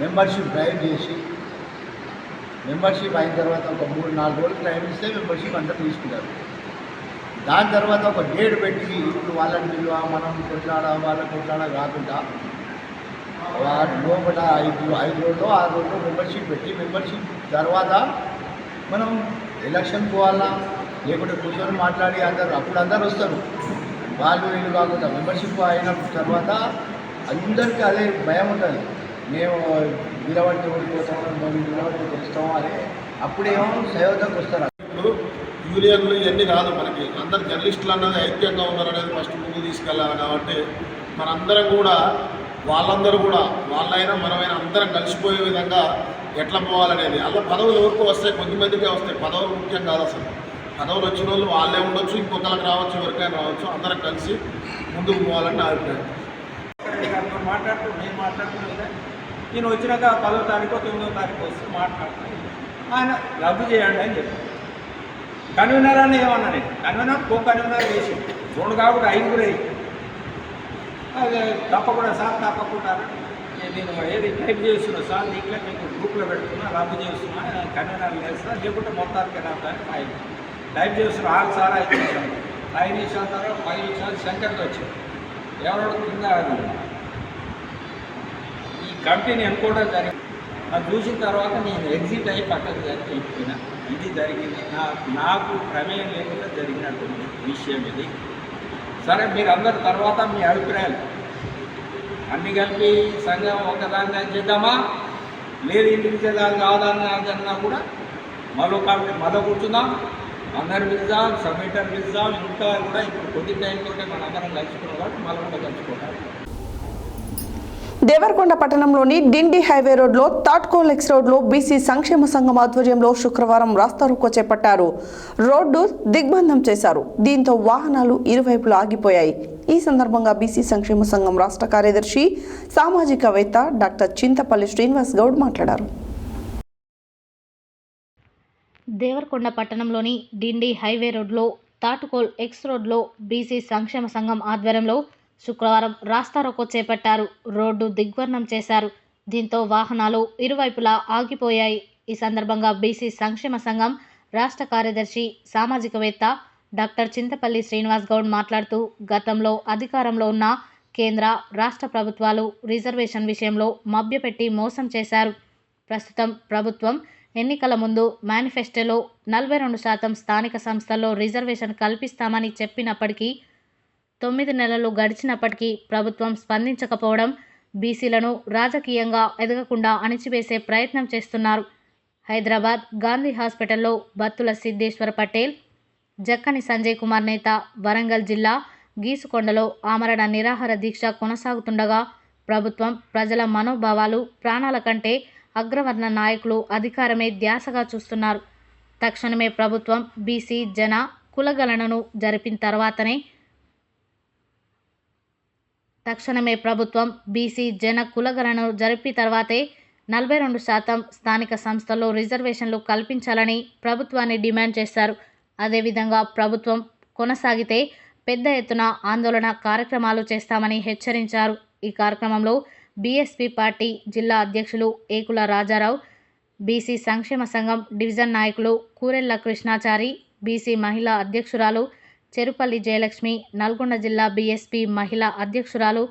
మెంబర్షిప్ డ్రైవ్ చేసి, మెంబర్షిప్ అయిన తర్వాత ఒక 3-4 రోజులు టైం ఇస్తే మెంబర్షిప్ అంతా తీసుకుంటారు. దాని తర్వాత ఒక డేట్ పెట్టి ఇప్పుడు వాళ్ళని పిలువ, మనం వాళ్ళని కొట్లాడ కాకుండా వాటి లోపల 5 రోజులు 6 రోజులు మెంబర్షిప్ పెట్టి, మెంబర్షిప్ తర్వాత మనం ఎలక్షన్ పోవాలా, లేకుంటే కూర్చొని మాట్లాడి అప్పుడు అందరు వస్తారు, వాళ్ళు వీళ్ళు కాకుండా మెంబర్షిప్ అయిన తర్వాత అందరికీ అదే భయం ఉంటుంది. మేము నిలబడి ఓడిపోతాం, మేము నిలబడి గెలుస్తాం అని అప్పుడేమో సయోధ్యకు వస్తారు. ఇప్పుడు యూనియన్లు ఇవన్నీ కాదు, మనకి అందరు జర్నలిస్టులు అన్నది ఐక్యంగా ఉన్నారనేది ఫస్ట్ ముందు తీసుకెళ్ళాలి. కాబట్టి మనందరం కూడా వాళ్ళందరూ కూడా వాళ్ళైనా మనమైనా అందరం కలిసిపోయే విధంగా ఎట్లా పోవాలనేది. అలా పదవులు ఎవరికి వస్తాయి, కొద్దిమందికే వస్తాయి. పదవులు ముఖ్యం కాదు అసలు. పదవులు వచ్చిన వాళ్ళు వాళ్ళే ఉండొచ్చు, ఇంకొకరికి రావచ్చు, ఎవరికైనా రావచ్చు. అందరం కలిసి ముందుకు పోవాలని నా అభిప్రాయం. మాట్లాడుతూ నేను మాట్లాడుతున్నా నేను వచ్చినాక 10వ తారీఖు 9వ తారీఖు వస్తే మాట్లాడుతున్నాను. ఆయన రద్దు చేయండి అని చెప్పాను. కన్వీనర్ అని ఏమన్నా నేను కన్వీనర్ కన్వీనర్ వేసి 2 కాబట్టి 5 అదే తప్పకుండా సార్ తప్పకుండా నేను ఏది టైప్ చేస్తున్నా సార్ దీంట్లో మీకు గ్రూప్లో పెడుతున్నా రద్దు చేస్తున్నా కన్వీనర్ లేదు సార్ లేకుంటే మొత్తానికి రావడానికి 5 టైప్ చేస్తున్నా 6 సార్ 5 నిమిషాలు 5 నిమిషాల తర్వాత 10 నిమిషాలు శంకర్కి వచ్చింది. ఎవరు కింద ఈ కమిటీని ఎన్నుకోవడం జరిగింది. అది చూసిన తర్వాత నేను ఎగ్జిట్ అయ్యి పక్కకు జరిగిపోయినా. ఇది జరిగింది, నాకు ప్రమేయం లేకుండా జరిగినటువంటి విషయం ఇది. సరే మీరు అందరి తర్వాత మీ అభిప్రాయాలు అన్నీ కలిపి సంఘం ఒకదాన్ని చేద్దామా, లేదు ఇండివిజువల్ కాదన్నా కూడా మళ్ళీ కూర్చుందాం, అందరు పిలుద్దాం, సబ్మిటర్ పిలుద్దాం. ఇంకా కూడా ఇప్పుడు కొద్ది టైంతో మనం అందరం కలుసుకున్నాం కాబట్టి మళ్ళీ కూడా కలుసుకుంటాం. దేవరకొండ పట్టణంలోని డిండి హైవే రోడ్లో తాట్కోల్ ఎక్స్ రోడ్లో బీసీ సంక్షేమ సంఘం ఆధ్వర్యంలో శుక్రవారం రాస్తారోకో చేపట్టారు. రోడ్డు దిగ్బంధం చేశారు. దీంతో వాహనాలు ఇరువైపులా ఆగిపోయాయి. ఈ సందర్భంగా బీసీ సంక్షేమ సంఘం రాష్ట్ర కార్యదర్శి సామాజికవేత్త డాక్టర్ చింతపల్లి శ్రీనివాస్ గౌడ్ మాట్లాడారు. దేవరకొండ పట్టణంలోని డిండి హైవే రోడ్లో తాటుకోల్ ఎక్స్ రోడ్లో బీసీ సంక్షేమ సంఘం ఆధ్వర్యంలో శుక్రవారం రాస్తారోకో చేపట్టారు. రోడ్డు దిగ్బంధం చేశారు. దీంతో వాహనాలు ఇరువైపులా ఆగిపోయాయి. ఈ సందర్భంగా బీసీ సంక్షేమ సంఘం రాష్ట్ర కార్యదర్శి సామాజికవేత్త డాక్టర్ చింతపల్లి శ్రీనివాస్ గౌడ్ మాట్లాడుతూ గతంలో అధికారంలో ఉన్న కేంద్ర రాష్ట్ర ప్రభుత్వాలు రిజర్వేషన్ విషయంలో మభ్యపెట్టి మోసం చేశారు. ప్రస్తుతం ప్రభుత్వం ఎన్నికల ముందు మేనిఫెస్టోలో 42% స్థానిక సంస్థల్లో రిజర్వేషన్ కల్పిస్తామని చెప్పినప్పటికీ 9 నెలలు గడిచినప్పటికీ ప్రభుత్వం స్పందించకపోవడం, బీసీలను రాజకీయంగా ఎదగకుండా అణిచివేసే ప్రయత్నం చేస్తున్నారు. హైదరాబాద్ గాంధీ హాస్పిటల్లో బత్తుల సిద్ధేశ్వర పటేల్, జక్కని సంజయ్ కుమార్ నేత వరంగల్ జిల్లా గీసుకొండలో ఆమరణ నిరాహార దీక్ష కొనసాగుతుండగా ప్రభుత్వం ప్రజల మనోభావాలు ప్రాణాల కంటే అగ్రవర్ణ నాయకులు అధికారమే ధ్యాసగా చూస్తున్నారు. తక్షణమే ప్రభుత్వం బీసీ జన కులగణనను జరిపిన తర్వాతనే 42% స్థానిక సంస్థల్లో రిజర్వేషన్లు కల్పించాలని ప్రభుత్వాన్ని డిమాండ్ చేశారు. అదేవిధంగా ప్రభుత్వం కొనసాగితే పెద్ద ఎత్తున ఆందోళన కార్యక్రమాలు చేస్తామని హెచ్చరించారు. ఈ కార్యక్రమంలో బీఎస్పీ పార్టీ జిల్లా అధ్యక్షులు ఏకుల రాజారావు, బీసీ సంక్షేమ సంఘం డివిజన్ నాయకులు కూరెళ్ల కృష్ణాచారి, బీసీ మహిళా అధ్యక్షురాలు చెరుపల్లి జయలక్ష్మి, నల్గొండ జిల్లా బీఎస్పీ మహిళా అధ్యక్షురాలు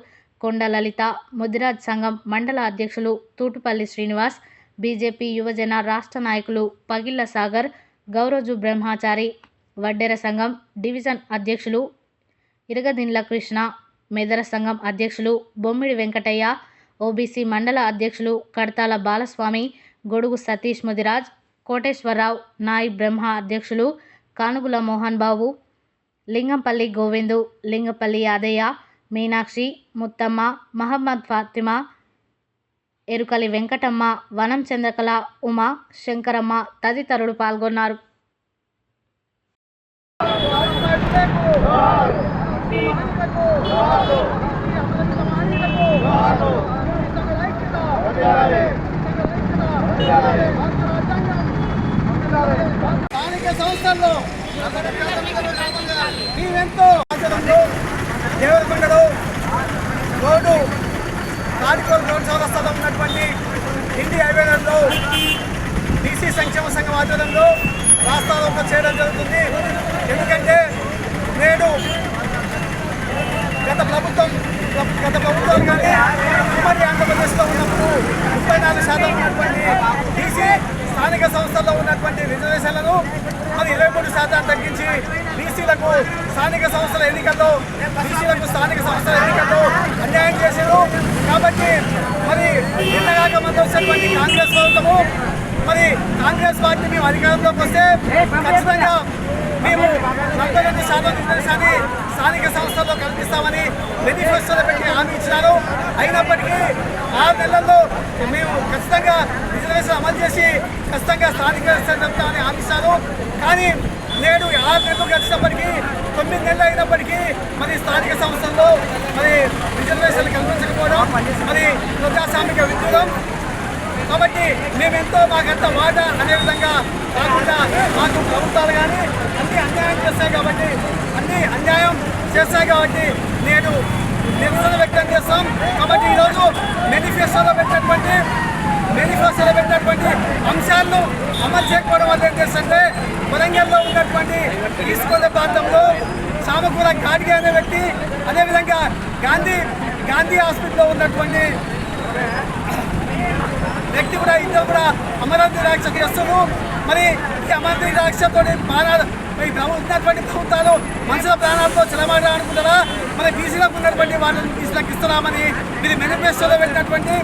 కొండ లలిత, ముదిరాజ్ సంఘం మండల అధ్యక్షులు తూటుపల్లి శ్రీనివాస్, బీజేపీ యువజన రాష్ట్ర నాయకులు పగిళ్ల సాగర్, గౌరోజు బ్రహ్మాచారి, వడ్డెర సంఘం డివిజన్ అధ్యక్షులు ఇరగదిండ్ల కృష్ణ, మెదర సంఘం అధ్యక్షులు బొమ్మిడి వెంకటయ్య, ఓబీసీ మండల అధ్యక్షులు కడతాల బాలస్వామి, గొడుగు సతీష్ ముదిరాజ్, కోటేశ్వరరావు, నాయి బ్రహ్మ అధ్యక్షులు కానుగుల మోహన్ బాబు, లింగంపల్లి గోవిందు, లింగపల్లి యాదయ్య, మీనాక్షి, ముత్తమ్మ, మహమ్మద్ ఫాతిమా, ఎరుకలి వెంకటమ్మ, వనం చంద్రకళ, ఉమా, శంకరమ్మ తదితరులు పాల్గొన్నారు. స్థానిక సంస్థల్లో నీవెంతో దేవరకొండలో రోడ్డు తాటికోల్ రోడ్ చౌరస్తాలో ఉన్నటువంటి డిండి హైవేలలో బీసీ సంక్షేమ సంఘం ఆధ్వర్యంలో రాస్తారోకో చేయడం జరుగుతుంది. ఎందుకంటే నేడు గత ప్రభుత్వాలు కానీ ఉమ్మడి ఆంధ్రప్రదేశ్లో ఉన్నప్పుడు 34% ఉన్నటువంటి బీసీ స్థానిక సంస్థల్లో ఉన్నటువంటి రిజర్వేషన్లను మరి 23% తగ్గించి బీసీలకు స్థానిక సంస్థల ఎన్నికల్లో అన్యాయం చేశారు. కాబట్టి మరి నిన్నగాక మంది వచ్చినటువంటి కాంగ్రెస్ ప్రభుత్వము మరి కాంగ్రెస్ పార్టీ మేము అధికారంలోకి వస్తే ఖచ్చితంగా మేము 42% రిజర్వేషన్ని స్థానిక సంస్థల్లో కల్పిస్తామని మేనిఫెస్టోలో పెట్టి హామీ ఇచ్చినారు. అయినప్పటికీ 6 నెలల్లో మేము ఖచ్చితంగా రిజర్వేషన్ అమలు చేసి ఖచ్చితంగా స్థానిక చెప్తామని హామీ ఇచ్చారు. కానీ నేడు 6 నెలలు గడిచినప్పటికీ 9 నెలలు అయినప్పటికీ మరి స్థానిక సంస్థల్లో మరి రిజర్వేషన్లు కల్పించకపోవడం మరి ప్రజాస్వామిక విద్యులం. కాబట్టి మేమెంతో మాకంత వాటా అనే విధంగా కాకుండా మాకు ప్రభుత్వాలు కానీ అన్ని అన్యాయం చేస్తాయి కాబట్టి నేడు నిరసన వ్యక్తం చేస్తాం. కాబట్టి ఈరోజు మేనిఫెస్టోలో పెట్టినటువంటి అంశాలను అమలు చేయకపోవడం వల్ల ఏం చేస్తుంటే వరంగల్లో ఉన్నటువంటి ఈస్కోద ప్రాంతంలో సామకూర ఘాటిగా అనే వ్యక్తి, అదేవిధంగా గాంధీ హాస్పిటల్లో ఉన్నటువంటి వ్యక్తి కూడా ఇద్దరు కూడా అమరావతి రాక్ష చేస్తున్నారు. మరి ఈ అమరావతి రాక్షతో ఉన్నటువంటి ప్రభుత్వాలు మనుషుల ప్రాణాలతో చెలమాడాలనుకుంటారా? మరి బీసీలకు ఉన్నటువంటి వాళ్ళని బీసీలకు ఇస్తున్నామని మీరు మేనిఫెస్టోలో పెట్టినటువంటి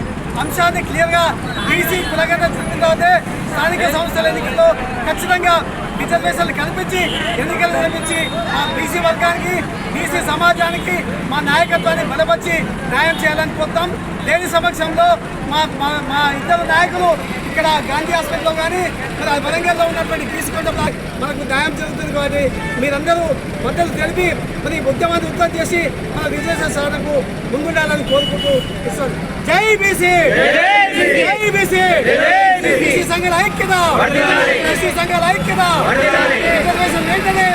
అంశాన్ని క్లియర్గా బీసీ కులగన్న చూపిన తర్వాతే స్థానిక సంస్థల ఎన్నికల్లో ఖచ్చితంగా రిజర్వేషన్లు కల్పించి ఎన్నికలు నిర్మించి మా బీసీ వర్గానికి బీసీ సమాజానికి మా నాయకత్వాన్ని బలపరిచి న్యాయం చేయాలని కోరుతాం. లేని సమక్షంలో మా ఇద్దరు నాయకులు ఇక్కడ గాంధీ హాస్పిటల్లో కానీ మరి వరంగల్లో ఉన్నటువంటి తీసుకుంటే మనకు న్యాయం జరుగుతుంది. కాబట్టి మీరందరూ మద్దతు తెలిపి మరి ఉద్యమాన్ని ఉత్పత్తి చేసి మన రిజర్వేషన్ సాధనకు ముందుండాలని కోరుకుంటూ ఇస్తాను. జై బీసీ, జై బీసీ, బీసీ సంఘాల ఐక్యత, బీసీ సంఘాల ఐక్యత, రిజర్వేషన్ వెంటనే.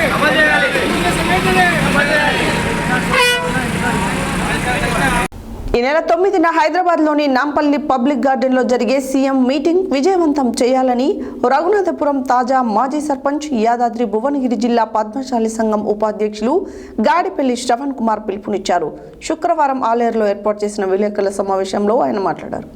ఈ నెల 9న హైదరాబాద్లోని నాంపల్లి పబ్లిక్ గార్డెన్లో జరిగే సీఎం మీటింగ్ విజయవంతం చేయాలని రఘునాథపురం తాజా మాజీ సర్పంచ్ యాదాద్రి భువనగిరి జిల్లా పద్మశాలి సంఘం ఉపాధ్యక్షులు గాడిపల్లి శ్రవణ్ కుమార్ పిలుపునిచ్చారు. శుక్రవారం ఆలేరులో ఏర్పాటు చేసిన విలేకరుల సమావేశంలో ఆయన మాట్లాడారు.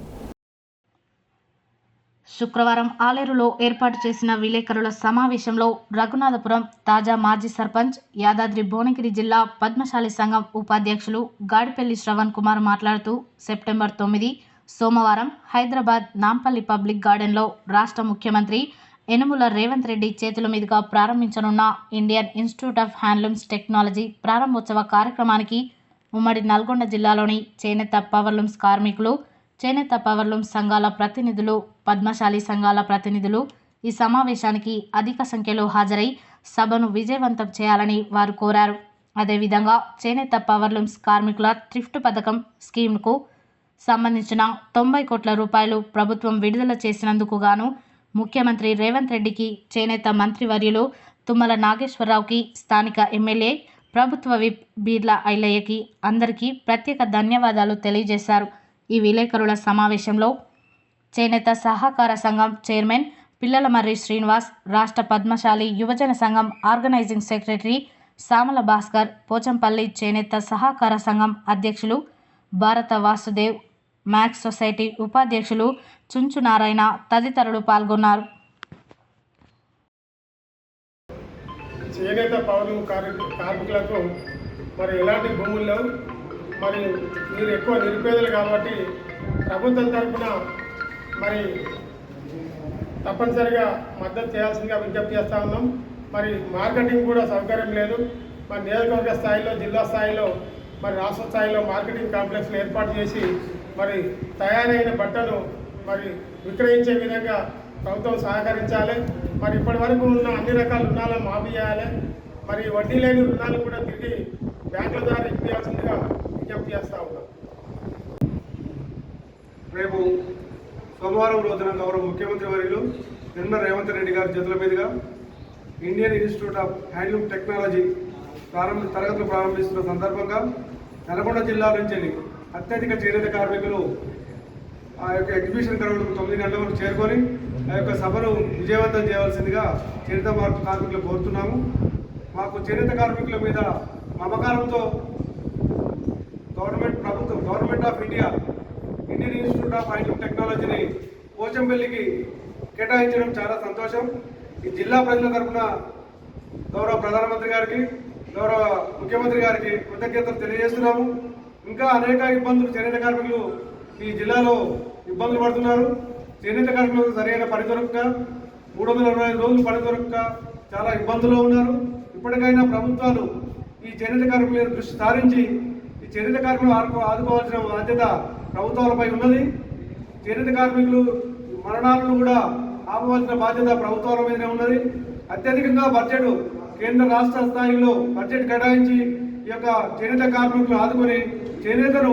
శుక్రవారం ఆలేరులో ఏర్పాటు చేసిన విలేకరుల సమావేశంలో రఘునాథపురం తాజా మాజీ సర్పంచ్ యాదాద్రి భువనగిరి జిల్లా పద్మశాలి సంఘం ఉపాధ్యక్షులు గాడిపల్లి శ్రవణ్ కుమార్ మాట్లాడుతూ సెప్టెంబర్ 9 సోమవారం హైదరాబాద్ నాంపల్లి పబ్లిక్ గార్డెన్లో రాష్ట్ర ముఖ్యమంత్రి యనుమల రేవంత్ రెడ్డి చేతుల మీదుగా ప్రారంభించనున్న Indian institute of handlooms technology ప్రారంభోత్సవ కార్యక్రమానికి ఉమ్మడి నల్గొండ జిల్లాలోని చేనేత పవర్లూమ్స్ కార్మికులు, చేనేత పవర్లూమ్ సంఘాల ప్రతినిధులు, పద్మశాలి సంఘాల ప్రతినిధులు ఈ సమావేశానికి అధిక సంఖ్యలో హాజరై సభను విజయవంతం చేయాలని వారు కోరారు. అదేవిధంగా చేనేత పవర్లూమ్స్ కార్మికుల థ్రిఫ్ట్ పథకం స్కీమ్కు సంబంధించిన 90 కోట్ల రూపాయలు ప్రభుత్వం విడుదల చేసినందుకు గాను ముఖ్యమంత్రి రేవంత్ రెడ్డికి, చేనేత మంత్రివర్యులు తుమ్మల నాగేశ్వరరావుకి, స్థానిక ఎమ్మెల్యే ప్రభుత్వ విప్ బీర్ల ఐలయ్యకి అందరికీ ప్రత్యేక ధన్యవాదాలు తెలియజేశారు. ఈ విలేకరుల సమావేశంలో చేనేత సహకార సంఘం చైర్మన్ పిల్లలమర్రి శ్రీనివాస్, రాష్ట్ర పద్మశాలి యువజన సంఘం ఆర్గనైజింగ్ సెక్రటరీ సామల భాస్కర్, పోచంపల్లి చేనేత సహకార సంఘం అధ్యక్షులు భారత వాసుదేవ్, మ్యాక్స్ సొసైటీ ఉపాధ్యక్షులు చుంచు నారాయణ తదితరులు పాల్గొన్నారు. చేనేత పౌరులు కార్మికులకు మరి ఎలాంటి భూములు లేవు, మరి మీరు ఎక్కువ నిరుపేదలు కాబట్టి ప్రభుత్వం తరఫున మరి తప్పనిసరిగా మద్దతు చేయాల్సిందిగా విజ్ఞప్తి చేస్తూ ఉన్నాం. మరి మార్కెటింగ్ కూడా సౌకర్యం లేదు. మరి నియోజకవర్గ స్థాయిలో, జిల్లా స్థాయిలో, మరి రాష్ట్ర స్థాయిలో మార్కెటింగ్ కాంప్లెక్స్లు ఏర్పాటు చేసి మరి తయారైన బట్టను మరి విక్రయించే విధంగా ప్రభుత్వం సహకరించాలి. మరి ఇప్పటి వరకు ఉన్న అన్ని రకాల రుణాలను మాఫీ చేయాలి. మరి వడ్డీ లేని రుణాలు కూడా తిరిగి బ్యాంకుల ద్వారా ఇప్పించాల్సిందిగా విజ్ఞప్తి చేస్తూ ఉన్నాం. రేపు సోమవారం రోజున గౌరవ ముఖ్యమంత్రి వర్యులు యనుమల రేవంత్ రెడ్డి గారి చేతుల మీదుగా Indian institute of handloom technology తరగతులు ప్రారంభిస్తున్న సందర్భంగా నల్గొండ జిల్లా నుంచి అత్యధిక చేనేత కార్మికులు ఆ యొక్క ఎగ్జిబిషన్ గ్రౌండ్ 9 గంటల వరకు చేరుకొని ఆ యొక్క సభను విజయవంతం చేయవలసిందిగా చేనేత కార్మికులు కోరుతున్నాము. మాకు చేనేత కార్మికుల మీద మమకారంతో government of India Indian institute of handloom టెక్నాలజీని పోచంపల్లికి కేటాయించడం చాలా సంతోషం. ఈ జిల్లా ప్రజల తరఫున గౌరవ ప్రధానమంత్రి గారికి, గౌరవ ముఖ్యమంత్రి గారికి కృతజ్ఞతలు తెలియజేస్తున్నాము. ఇంకా అనేక ఇబ్బందులు చేనేత కార్మికులు ఈ జిల్లాలో ఇబ్బందులు పడుతున్నారు. చేనేత కార్మికులకు సరైన పని దొరక్క 365 రోజులు పని దొరక్క చాలా ఇబ్బందుల్లో ఉన్నారు. ఇప్పటికైనా ప్రభుత్వాలు ఈ చేనేత కార్మికుల దృష్టి సారించి ఈ చేనేత కార్మికులు ఆదుకోవాల్సిన బాధ్యత ప్రభుత్వాలపై ఉన్నది. చేనేత కార్మికులు మరణాలను కూడా ఆపవలసిన బాధ్యత ప్రభుత్వాల మీదనే ఉన్నది. అత్యధికంగా బడ్జెట్ కేంద్ర రాష్ట్ర స్థాయిలో బడ్జెట్ కేటాయించి ఈ యొక్క చేనేత కార్మికులు ఆదుకొని చేనేతను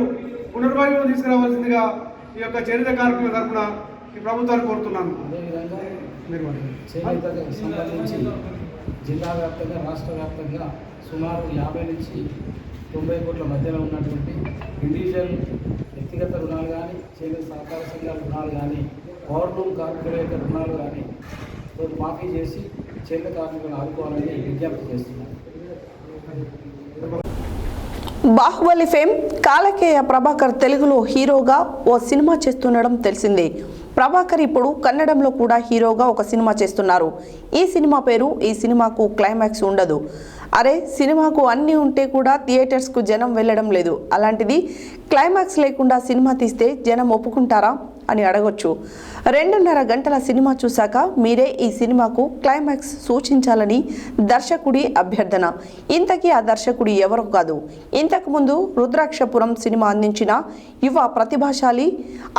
పునర్వైభవం తీసుకురావాల్సిందిగా ఈ యొక్క చేనేత కార్మికుల తరఫున ఈ ప్రభుత్వాన్ని కోరుతున్నాను. చేనేతకు సంబంధించి జిల్లా వ్యాప్తంగా రాష్ట్ర వ్యాప్తంగా సుమారు 50 నుంచి 90 కోట్ల మధ్యలో ఉన్నటువంటి ఇండివిజువల్ వ్యక్తిగత రుణాలు కానీ, చేనేత సహకార సంఘాల రుణాలు కానీ, పవర్ లూమ్ కార్పొరేట్ రుణాలు కానీ మాఫీ చేసి చేనేత కార్మికులను ఆదుకోవాలని విజ్ఞప్తి చేస్తున్నాను. బాహుబలి ఫేమ్ కాలకేయ ప్రభాకర్ తెలుగులో హీరోగా ఓ సినిమా చేస్తుండడం తెలిసిందే. ప్రభాకర్ ఇప్పుడు కన్నడంలో కూడా హీరోగా ఒక సినిమా చేస్తున్నారు. ఈ సినిమా పేరు ఈ సినిమాకు క్లైమాక్స్ ఉండదు. అరే సినిమాకు అన్నీ ఉంటే కూడా థియేటర్స్కు జనం వెళ్ళడం లేదు. అలాంటిది క్లైమాక్స్ లేకుండా సినిమా తీస్తే జనం ఒప్పుకుంటారా అని అడగొచ్చు. 2.5 గంటల సినిమా చూశాక మీరే ఈ సినిమాకు క్లైమాక్స్ సూచించాలని దర్శకుడి అభ్యర్థన. ఇంతకీ ఆ దర్శకుడు ఎవరో కాదు, ఇంతకుముందు రుద్రాక్షపురం సినిమా అందించిన యువ ప్రతిభాశాలి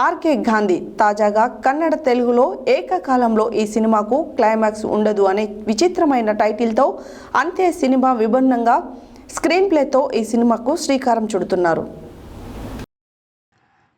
ఆర్కే గాంధీ. తాజాగా కన్నడ తెలుగులో ఏకకాలంలో ఈ సినిమాకు క్లైమాక్స్ ఉండదు అనే విచిత్రమైన టైటిల్తో అంతే సినిమా విభిన్నంగా స్క్రీన్ ప్లేతో ఈ సినిమాకు శ్రీకారం చుడుతున్నారు.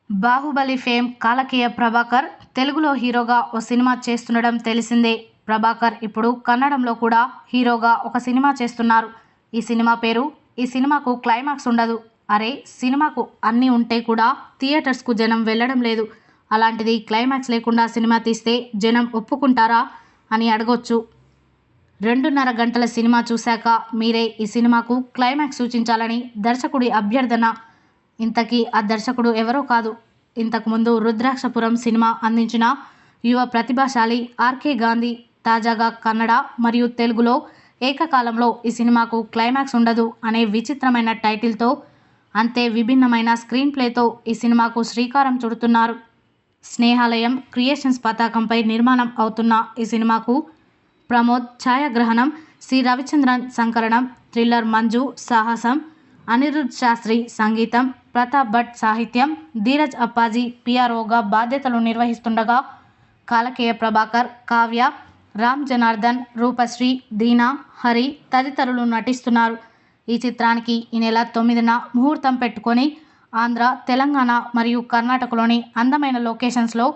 బాహుబలి ఫేమ్ కాలకేయ ప్రభాకర్ తెలుగులో హీరోగా ఓ సినిమా చేస్తుండడం తెలిసిందే. ప్రభాకర్ ఇప్పుడు కన్నడంలో కూడా హీరోగా ఒక సినిమా చేస్తున్నారు. ఈ సినిమా పేరు ఈ సినిమాకు క్లైమాక్స్ ఉండదు. అరే సినిమాకు అన్నీ ఉంటే కూడా థియేటర్స్కు జనం వెళ్ళడం లేదు. అలాంటిది క్లైమాక్స్ లేకుండా సినిమా తీస్తే జనం ఒప్పుకుంటారా అని అడగొచ్చు. 2.5 గంటల సినిమా చూశాక మీరే ఈ సినిమాకు క్లైమాక్స్ సూచించాలని దర్శకుడి అభ్యర్థన. ఇంతకీ ఆ దర్శకుడు ఎవరో కాదు, ఇంతకుముందు రుద్రాక్షపురం సినిమా అందించిన యువ ప్రతిభాశాలి ఆర్కే గాంధీ. తాజాగా కన్నడ మరియు తెలుగులో ఏకకాలంలో ఈ సినిమాకు క్లైమాక్స్ ఉండదు అనే విచిత్రమైన టైటిల్తో అంతే విభిన్నమైన స్క్రీన్ ప్లేతో ఈ సినిమాకు శ్రీకారం చుడుతున్నారు. స్నేహాలయం క్రియేషన్స్ పతాకంపై నిర్మాణం అవుతున్న ఈ సినిమాకు ప్రమోద్ ఛాయాగ్రహణం, సి రవిచంద్రన్ సంకలనం, థ్రిల్లర్ మంజు సాహసం, అనిరుద్ శాస్త్రి సంగీతం, ప్రతాప్ భట్ సాహిత్యం, ధీరజ్ అప్పాజీ పిఆర్ఓగా బాధ్యతలు నిర్వహిస్తుండగా కాలకేయ ప్రభాకర్, కావ్య, రామ్ జనార్దన్, రూపశ్రీ, దీనా, హరి తదితరులు నటిస్తున్నారు. ఈ చిత్రానికి ఈ నెల 9న ముహూర్తం పెట్టుకొని ఆంధ్ర, తెలంగాణ మరియు కర్ణాటకలోని అందమైన లొకేషన్స్లో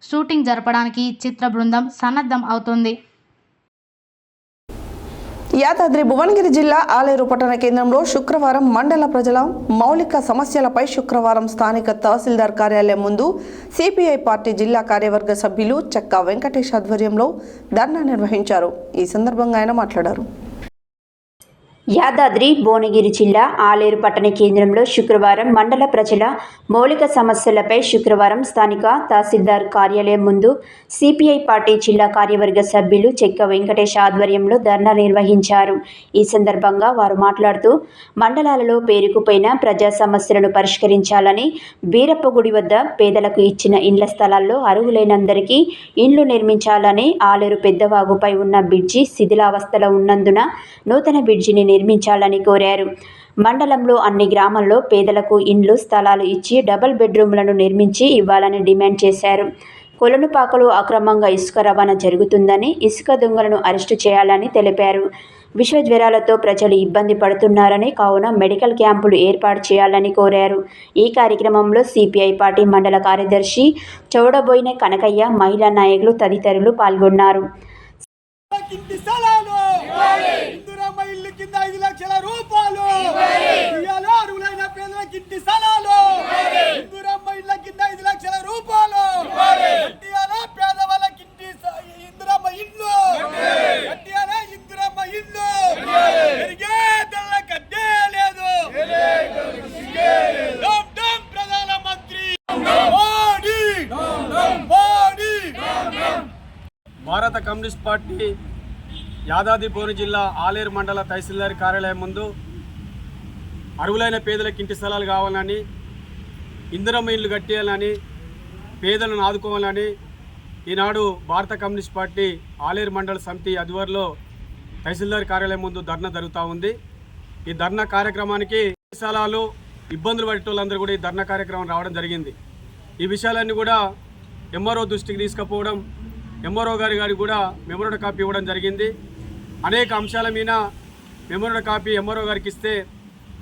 షూటింగ్ జరపడానికి చిత్ర బృందం సన్నద్ధం అవుతుంది. యాదాద్రి భువనగిరి జిల్లా ఆలేరు పట్టణ కేంద్రంలో శుక్రవారం మండల ప్రజల మౌలిక సమస్యలపై శుక్రవారం స్థానిక తహసీల్దార్ కార్యాలయం ముందు సిపిఐ పార్టీ జిల్లా కార్యవర్గ సభ్యులు చక్కా వెంకటేష్ ఆధ్వర్యంలో ధర్నా నిర్వహించారు. ఈ సందర్భంగా ఆయన మాట్లాడారు. యాదాద్రి భువనగిరి జిల్లా ఆలేరు పట్టణ కేంద్రంలో శుక్రవారం మండల ప్రజల మౌలిక సమస్యలపై శుక్రవారం స్థానిక తహసీల్దార్ కార్యాలయం ముందు సిపిఐ పార్టీ జిల్లా కార్యవర్గ సభ్యులు చెక్క వెంకటేష్ ఆధ్వర్యంలో ధర్నా నిర్వహించారు. ఈ సందర్భంగా వారు మాట్లాడుతూ మండలాలలో పేరుకుపోయిన ప్రజా సమస్యలను పరిష్కరించాలని, బీరప్పగుడి వద్ద పేదలకు ఇచ్చిన ఇండ్ల స్థలాల్లో అర్హులైనందరికీ ఇండ్లు నిర్మించాలని, ఆలేరు పెద్దవాగుపై ఉన్న బ్రిడ్జి శిథిలావస్థలో ఉన్నందున నూతన బ్రిడ్జిని నిర్మించాలని కోరారు. మండలంలో అన్ని గ్రామాల్లో పేదలకు ఇండ్లు స్థలాలు ఇచ్చి డబుల్ బెడ్రూమ్లను నిర్మించి ఇవ్వాలని డిమాండ్ చేశారు. కొలనుపాకలో అక్రమంగా ఇసుక రవాణా జరుగుతుందని, ఇసుక దొంగలను అరెస్టు చేయాలని తెలిపారు. విశ్వ జ్వరాలతో ప్రజలు ఇబ్బంది పడుతున్నారని, కావున మెడికల్ క్యాంపులు ఏర్పాటు చేయాలని కోరారు. ఈ కార్యక్రమంలో సిపిఐ పార్టీ మండల కార్యదర్శి చౌడబోయిన కనకయ్య, మహిళా నాయకులు తదితరులు పాల్గొన్నారు. ఇల్లు కింద 5 లక్షల రూపాయలు అర్హులైన పేదలకు ఇంటి స్థలాలు, ఇందిరమ్మ ఇళ్ళ కింద 5 లక్షల రూపాయలు పేదవాళ్ళకి ఇందిరమ్మ ఇల్లు, ఇందిరమ్మ ఇల్లు కట్టే లేదు. ప్రధానమంత్రి మోడీ కమ్యూనిస్ట్ పార్టీ యాదాద్రి భువనగిరి జిల్లా ఆలేరు మండల తహసీల్దార్ కార్యాలయం ముందు అర్హులైన పేదలకు ఇంటి స్థలాలు కావాలని, ఇందిరమ్మ ఇల్లు కట్టేయాలని, పేదలను ఆదుకోవాలని ఈనాడు భారత కమ్యూనిస్ట్ పార్టీ ఆలేరు మండల సమితి ఆధ్వర్యంలో తహసీల్దార్ కార్యాలయం ముందు ధర్నా జరుగుతూ ఉంది. ఈ ధర్నా కార్యక్రమానికి స్థలాలు ఇబ్బందులు పడేటోళ్ళందరూ కూడా ఈ ధర్నా కార్యక్రమం రావడం జరిగింది. ఈ విషయాలన్నీ కూడా ఎంఆర్ఓ దృష్టికి తీసుకుపోవడం, ఎంఆర్ఓ గారికి కూడా మెమోరాండం కాపీ ఇవ్వడం జరిగింది. అనేక అంశాల మీద మెమోరాండం కాపీ ఎంఆర్ఓ గారికి ఇస్తే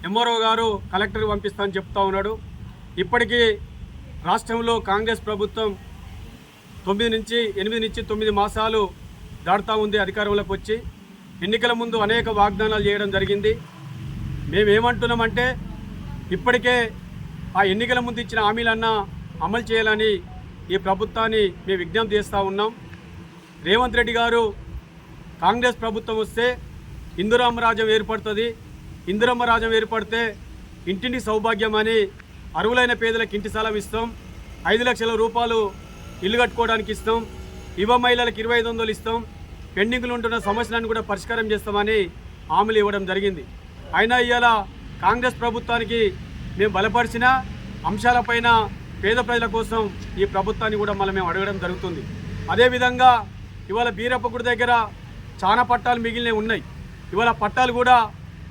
ఎంఆర్ఓ గారు కలెక్టర్కి పంపిస్తామని చెప్తా ఉన్నాడు. ఇప్పటికీ రాష్ట్రంలో కాంగ్రెస్ ప్రభుత్వం 8 నుంచి 9 మాసాలు దాటుతూ ఉంది అధికారంలోకి వచ్చి. ఎన్నికల ముందు అనేక వాగ్దానాలు చేయడం జరిగింది. మేమేమంటున్నామంటే ఇప్పటికే ఆ ఎన్నికల ముందు ఇచ్చిన హామీలన్నా అమలు చేయాలని ఈ ప్రభుత్వాన్ని మేము విజ్ఞప్తి చేస్తూ ఉన్నాం. రేవంత్ రెడ్డి గారు కాంగ్రెస్ ప్రభుత్వం వస్తే ఇందిరమ్మ రాజ్యం ఏర్పడుతుంది, ఇందిరమ్మ రాజ్యం ఏర్పడితే ఇంటింటి సౌభాగ్యం అని అర్హులైన పేదలకు ఇంటి స్థలం ఇస్తాం, 5 లక్షల రూపాయలు ఇల్లు కట్టుకోవడానికి ఇస్తాం, యువ మహిళలకు 2500 ఇస్తాం, పెండింగ్లు ఉంటున్న సమస్యలను కూడా పరిష్కారం చేస్తామని హామీలు ఇవ్వడం జరిగింది. అయినా ఇవాళ కాంగ్రెస్ ప్రభుత్వానికి మేము బలపరిచిన అంశాలపైన పేద ప్రజల కోసం ఈ ప్రభుత్వాన్ని కూడా మేము అడగడం జరుగుతుంది. అదేవిధంగా ఇవాళ బీరప్పగుడి దగ్గర చాలా పట్టాలు మిగిలినవి ఉన్నాయి. ఇవాళ పట్టాలు కూడా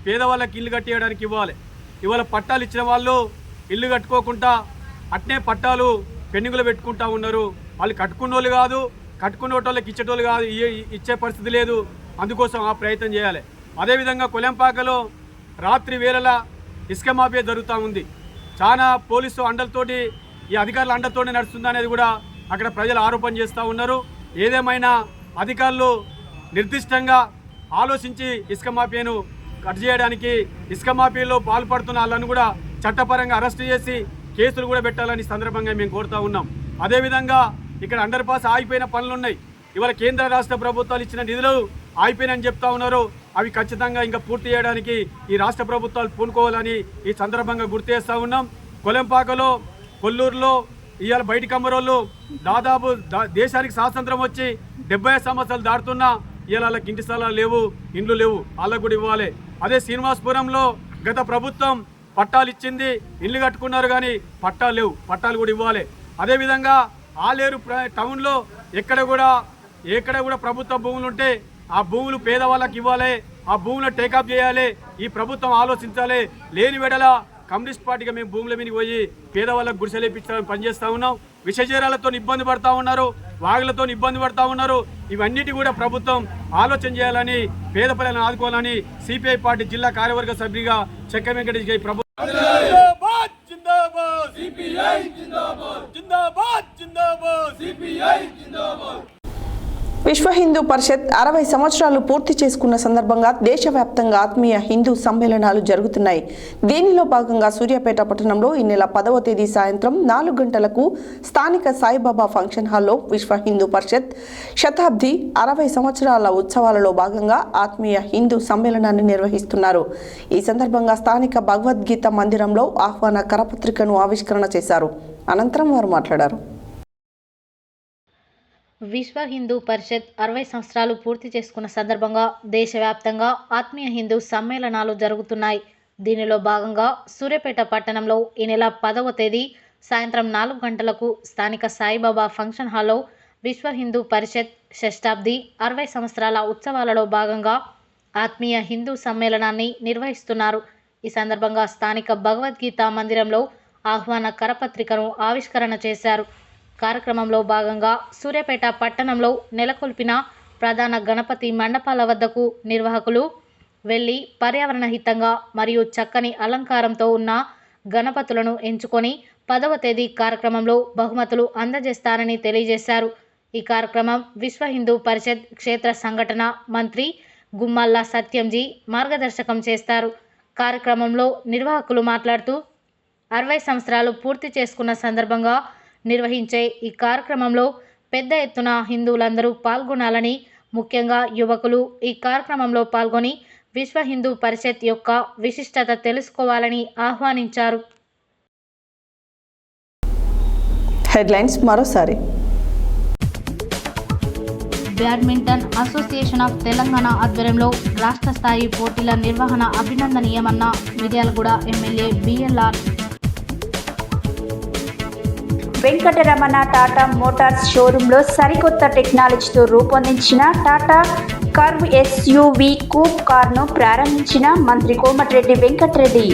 పేదవాళ్ళకి ఇల్లు కట్టేయడానికి ఇవ్వాలి. ఇవాళ పట్టాలు ఇచ్చిన వాళ్ళు ఇల్లు కట్టుకోకుండా అట్నే పట్టాలు పెండింగులు పెట్టుకుంటా ఉన్నారు. వాళ్ళు కట్టుకున్న వాళ్ళు కాదు, కట్టుకున్న వాళ్ళకి ఇచ్చేటోళ్ళు కాదు, ఇచ్చే పరిస్థితి లేదు. అందుకోసం ఆ ప్రయత్నం చేయాలి. అదేవిధంగా కొలంపాకలో రాత్రి వేళల ఇసుక మాఫియా జరుగుతూ ఉంది. చాలా పోలీసు అండలతోటి ఈ అధికారుల అండతోనే నడుస్తుంది అనేది కూడా అక్కడ ప్రజలు ఆరోపణ చేస్తూ ఉన్నారు. ఏదేమైనా అధికారులు నిర్దిష్టంగా ఆలోచించి ఇసుక మాఫియాను కట్ చేయడానికి, ఇసుక మాఫియాలో పాల్పడుతున్న వాళ్ళను కూడా చట్టపరంగా అరెస్ట్ చేసి కేసులు కూడా పెట్టాలని సందర్భంగా మేము కోరుతూ ఉన్నాం. అదేవిధంగా ఇక్కడ అండర్ పాస్ ఆగిపోయిన పనులున్నాయి. ఇవాళ కేంద్ర రాష్ట్ర ప్రభుత్వాలు ఇచ్చిన నిధులు ఆగిపోయినని చెప్తా ఉన్నారు. అవి ఖచ్చితంగా ఇంకా పూర్తి చేయడానికి ఈ రాష్ట్ర ప్రభుత్వాలు పూనుకోవాలని ఈ సందర్భంగా గుర్తు చేస్తూ ఉన్నాం. కొలంపాకలో, కొల్లూరులో ఇవాళ బయటి కమ్మరోళ్ళు దాదాపు దేశానికి స్వాతంత్రం వచ్చి 70 సంవత్సరాలు దాటుతున్నా ఇవాళ వాళ్ళకి ఇంటి స్థలాలు లేవు, ఇండ్లు లేవు, వాళ్ళకు కూడా ఇవ్వాలి. అదే శ్రీనివాసపురంలో గత ప్రభుత్వం పట్టాలు ఇచ్చింది, ఇల్లు కట్టుకున్నారు, కానీ పట్టాలు లేవు, పట్టాలు కూడా ఇవ్వాలి. అదేవిధంగా ఆలేరు టౌన్లో ఎక్కడ కూడా ప్రభుత్వ భూములు ఉంటే ఆ భూములు పేదవాళ్ళకి ఇవ్వాలి, ఆ భూములు టేకప్ చేయాలి. ఈ ప్రభుత్వం ఆలోచించాలి. లేని వెడల కమ్యూనిస్ట్ పార్టీగా మేము భూముల మీదకి పోయి పేదవాళ్ళకు గుడిసెలేపించాలని పనిచేస్తూ ఉన్నాం. విషజీరాలతో ఇబ్బంది పడతా ఉన్నారు, వాగులతో ఇబ్బంది పడతా ఉన్నారు. ఇవన్నిటి కూడా ప్రభుత్వం ఆలోచన చేయాలని, పేద ప్రజలను ఆదుకోవాలని సిపిఐ పార్టీ జిల్లా కార్యవర్గ సభ్యుడిగా చెక్క వెంకటేష్ గారి ప్రభుత్వం విశ్వ హిందూ పరిషత్ 60 సంవత్సరాలు పూర్తి చేసుకున్న సందర్భంగా దేశవ్యాప్తంగా ఆత్మీయ హిందూ సమ్మేళనాలు జరుగుతున్నాయి. దీనిలో భాగంగా సూర్యాపేట పట్టణంలో ఈ నెల 10వ తేదీ సాయంత్రం 4 గంటలకు స్థానిక సాయిబాబా ఫంక్షన్ హాల్లో విశ్వ హిందూ పరిషత్ శతాబ్ది 60 సంవత్సరాల ఉత్సవాలలో భాగంగా ఆత్మీయ హిందూ సమ్మేళనాన్ని నిర్వహిస్తున్నారు. ఈ సందర్భంగా స్థానిక భగవద్గీత మందిరంలో ఆహ్వాన కరపత్రికను ఆవిష్కరణ చేశారు. అనంతరం వారు మాట్లాడారు. విశ్వ హిందూ పరిషత్ 60 సంవత్సరాలు పూర్తి చేసుకున్న సందర్భంగా దేశవ్యాప్తంగా ఆత్మీయ హిందూ సమ్మేళనాలు జరుగుతున్నాయి. దీనిలో భాగంగా సూర్యాపేట పట్టణంలో ఈ నెల 10వ తేదీ సాయంత్రం 4 గంటలకు స్థానిక సాయిబాబా ఫంక్షన్ హాల్లో విశ్వ హిందూ పరిషత్ శతాబ్ది 60 సంవత్సరాల ఉత్సవాలలో భాగంగా ఆత్మీయ హిందూ సమ్మేళనాన్ని నిర్వహిస్తున్నారు. ఈ సందర్భంగా స్థానిక భగవద్గీత మందిరంలో ఆహ్వాన కరపత్రికను ఆవిష్కరణ చేశారు. కార్యక్రమంలో భాగంగా సూర్యాపేట పట్టణంలో నెలకొల్పిన ప్రధాన గణపతి మండపాల వద్దకు నిర్వాహకులు వెళ్లి పర్యావరణ హితంగా మరియు చక్కని అలంకారంతో ఉన్న గణపతులను ఎంచుకొని 10వ తేదీ కార్యక్రమంలో బహుమతులు అందజేస్తారని తెలియజేశారు. ఈ కార్యక్రమం విశ్వ హిందూ పరిషత్ క్షేత్ర సంఘటన మంత్రి గుమ్మల్లా సత్యంజీ మార్గదర్శకం చేస్తారు. కార్యక్రమంలో నిర్వాహకులు మాట్లాడుతూ 60 సంవత్సరాలు పూర్తి చేసుకున్న సందర్భంగా నిర్వహించే ఈ కార్యక్రమంలో పెద్ద ఎత్తున హిందువులందరూ పాల్గొనాలని, ముఖ్యంగా యువకులు ఈ కార్యక్రమంలో పాల్గొని విశ్వ హిందూ పరిషత్ యొక్క విశిష్టత తెలుసుకోవాలని ఆహ్వానించారు. హెడ్లైన్స్ మరోసారి. బ్యాడ్మింటన్ అసోసియేషన్ ఆఫ్ తెలంగాణ ఆధ్వర్యంలో రాష్ట్ర స్థాయి పోటీల నిర్వహణ అభినందనీయమన్న Miryalaguda MLA BLR. Venkataramana Tata motors షోరూంలో సరికొత్త టెక్నాలజీతో రూపొందించిన టాటా కర్వ్ ఎస్యూవీ కూప్ కార్ను ప్రారంభించిన మంత్రి కోమటిరెడ్డి వెంకటరెడ్డి.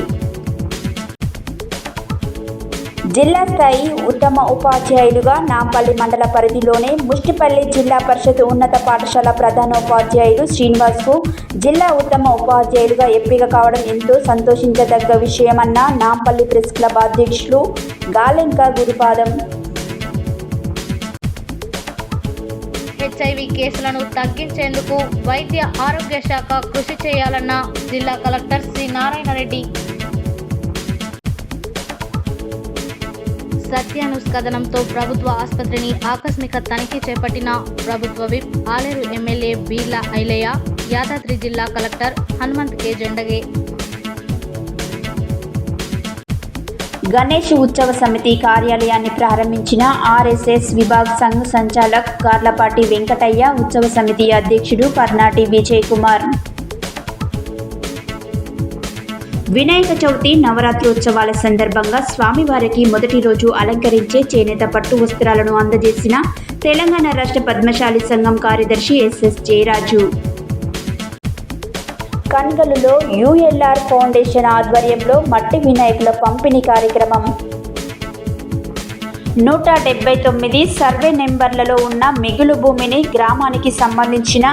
జిల్లా స్థాయి ఉత్తమ ఉపాధ్యాయులుగా నాంపల్లి మండల పరిధిలోనే ముష్టిపల్లి జిల్లా పరిషత్ ఉన్నత పాఠశాల ప్రధానోపాధ్యాయులు శ్రీనివాస్కు జిల్లా ఉత్తమ ఉపాధ్యాయులుగా ఎంపిక కావడం ఎంతో సంతోషించదగ్గ విషయమన్న నాంపల్లి ప్రెస్ క్లబ్ అధ్యక్షులు గాలెంక గురుపాదం. హెచ్ఐవి కేసులను తగ్గించేందుకు వైద్య ఆరోగ్య శాఖ కృషి చేయాలన్న జిల్లా కలెక్టర్ శ్రీ నారాయణరెడ్డి. సత్యానుష్కదనంతో ప్రభుత్వ ఆసుపత్రిని ఆకస్మిక తనిఖీ చేపట్టిన ప్రభుత్వ విప్ ఆలేరు ఎమ్మెల్యే బీర్లా ఐలయ్య. యాదాద్రి జిల్లా కలెక్టర్ హనుమంత్ కే జెండగే. గణేష్ ఉత్సవ సమితి కార్యాలయాన్ని ప్రారంభించిన ఆర్ఎస్ఎస్ విభాగ్ సంఘ్ సంచాలక్ గార్లపాటి వెంకటయ్య, ఉత్సవ సమితి అధ్యక్షుడు పర్నాటి విజయ్ కుమార్. వినాయక చవితి నవరాత్రోత్సవాల సందర్భంగా స్వామివారికి మొదటి రోజు అలంకరించే చేనేత పట్టు వస్త్రాలను అందజేసిన తెలంగాణ రాష్ట్ర పద్మశాలి సంఘం కార్యదర్శి ఎస్ఎస్ జయరాజు. కన్గలులో యుఎల్ఆర్ ఫౌండేషన్ ఆధ్వర్యంలో మట్టి వినాయకుల పంపిణీ కార్యక్రమం. 179 సర్వే నెంబర్లలో ఉన్న మిగులు భూమిని గ్రామానికి సంబంధించిన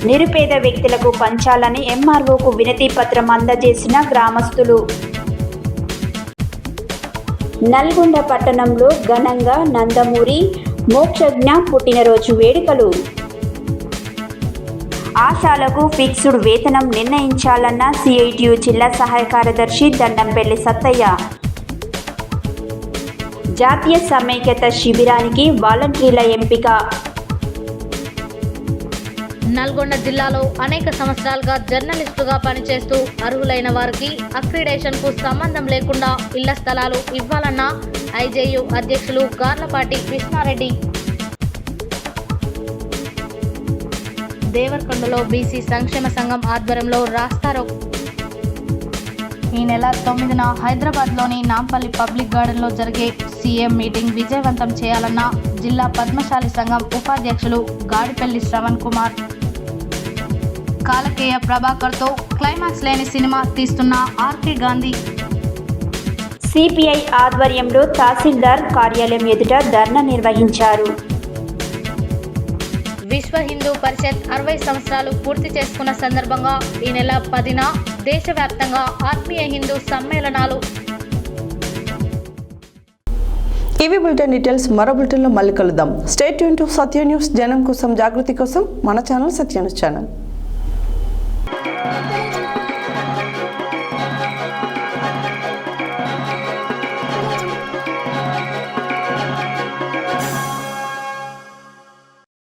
నిరుపేద వ్యక్తులకు పంచాలని ఎంఆర్ఓకు వినతి పత్రం అందజేసిన గ్రామస్తులు. నల్గొండ పట్టణంలో ఘనంగా నందమూరి మోక్షజ్ఞ పుట్టినరోజు వేడుకలు. ఆశాలకు ఫిక్స్డ్ వేతనం నిర్ణయించాలన్న సిఐటియు జిల్లా సహాయ కార్యదర్శి దండంపల్లి సత్తయ్య. జాతీయ సమైక్యత శిబిరానికి వాలంటీర్ల ఎంపిక. నల్గొండ జిల్లాలో అనేక సంవత్సరాలుగా జర్నలిస్టులుగా పనిచేస్తూ అర్హులైన వారికి అక్రిడేషన్కు సంబంధం లేకుండా ఇళ్ల స్థలాలు ఇవ్వాలన్న ఐజేయు అధ్యక్షులు గార్లపాటి కృష్ణారెడ్డి. దేవరకొండలో బీసీ సంక్షేమ సంఘం ఆధ్వర్యంలో రాస్తారోకో. ఈ నెల 9న హైదరాబాద్లోని నాంపల్లి పబ్లిక్ గార్డెన్లో జరిగే సీఎం మీటింగ్ విజయవంతం చేయాలన్న జిల్లా పద్మశాలి సంఘం ఉపాధ్యక్షులు గాడిపల్లి శ్రవణ్ కుమార్. కాలకేయ ప్రభాకర్తో క్లైమాక్స్ లేని సినిమా తీస్తున్న ఆర్కే గాంధీ. సిపిఐ ఆధ్వర్యంలో తహసీల్దార్ కార్యాలయం ఎదుట ధర్నా నిర్వహించారు. విశ్వ హిందూ పరిషత్ 60 సంవత్సరాలు పూర్తి చేసుకున్న సందర్భంగా ఈ నెల 10న దేశవ్యాప్తంగా ఆత్మీయ హిందూ సమ్మేళనాలు. ఇవి బులెటిన్ డీటెయిల్స్. మరో బులెటిన్లో మళ్ళీ కలుద్దాం. Stay tune to Satya news. జనం కోసం, జాగృతి కోసం మన ఛానల్ సత్య న్యూస్ ఛానల్.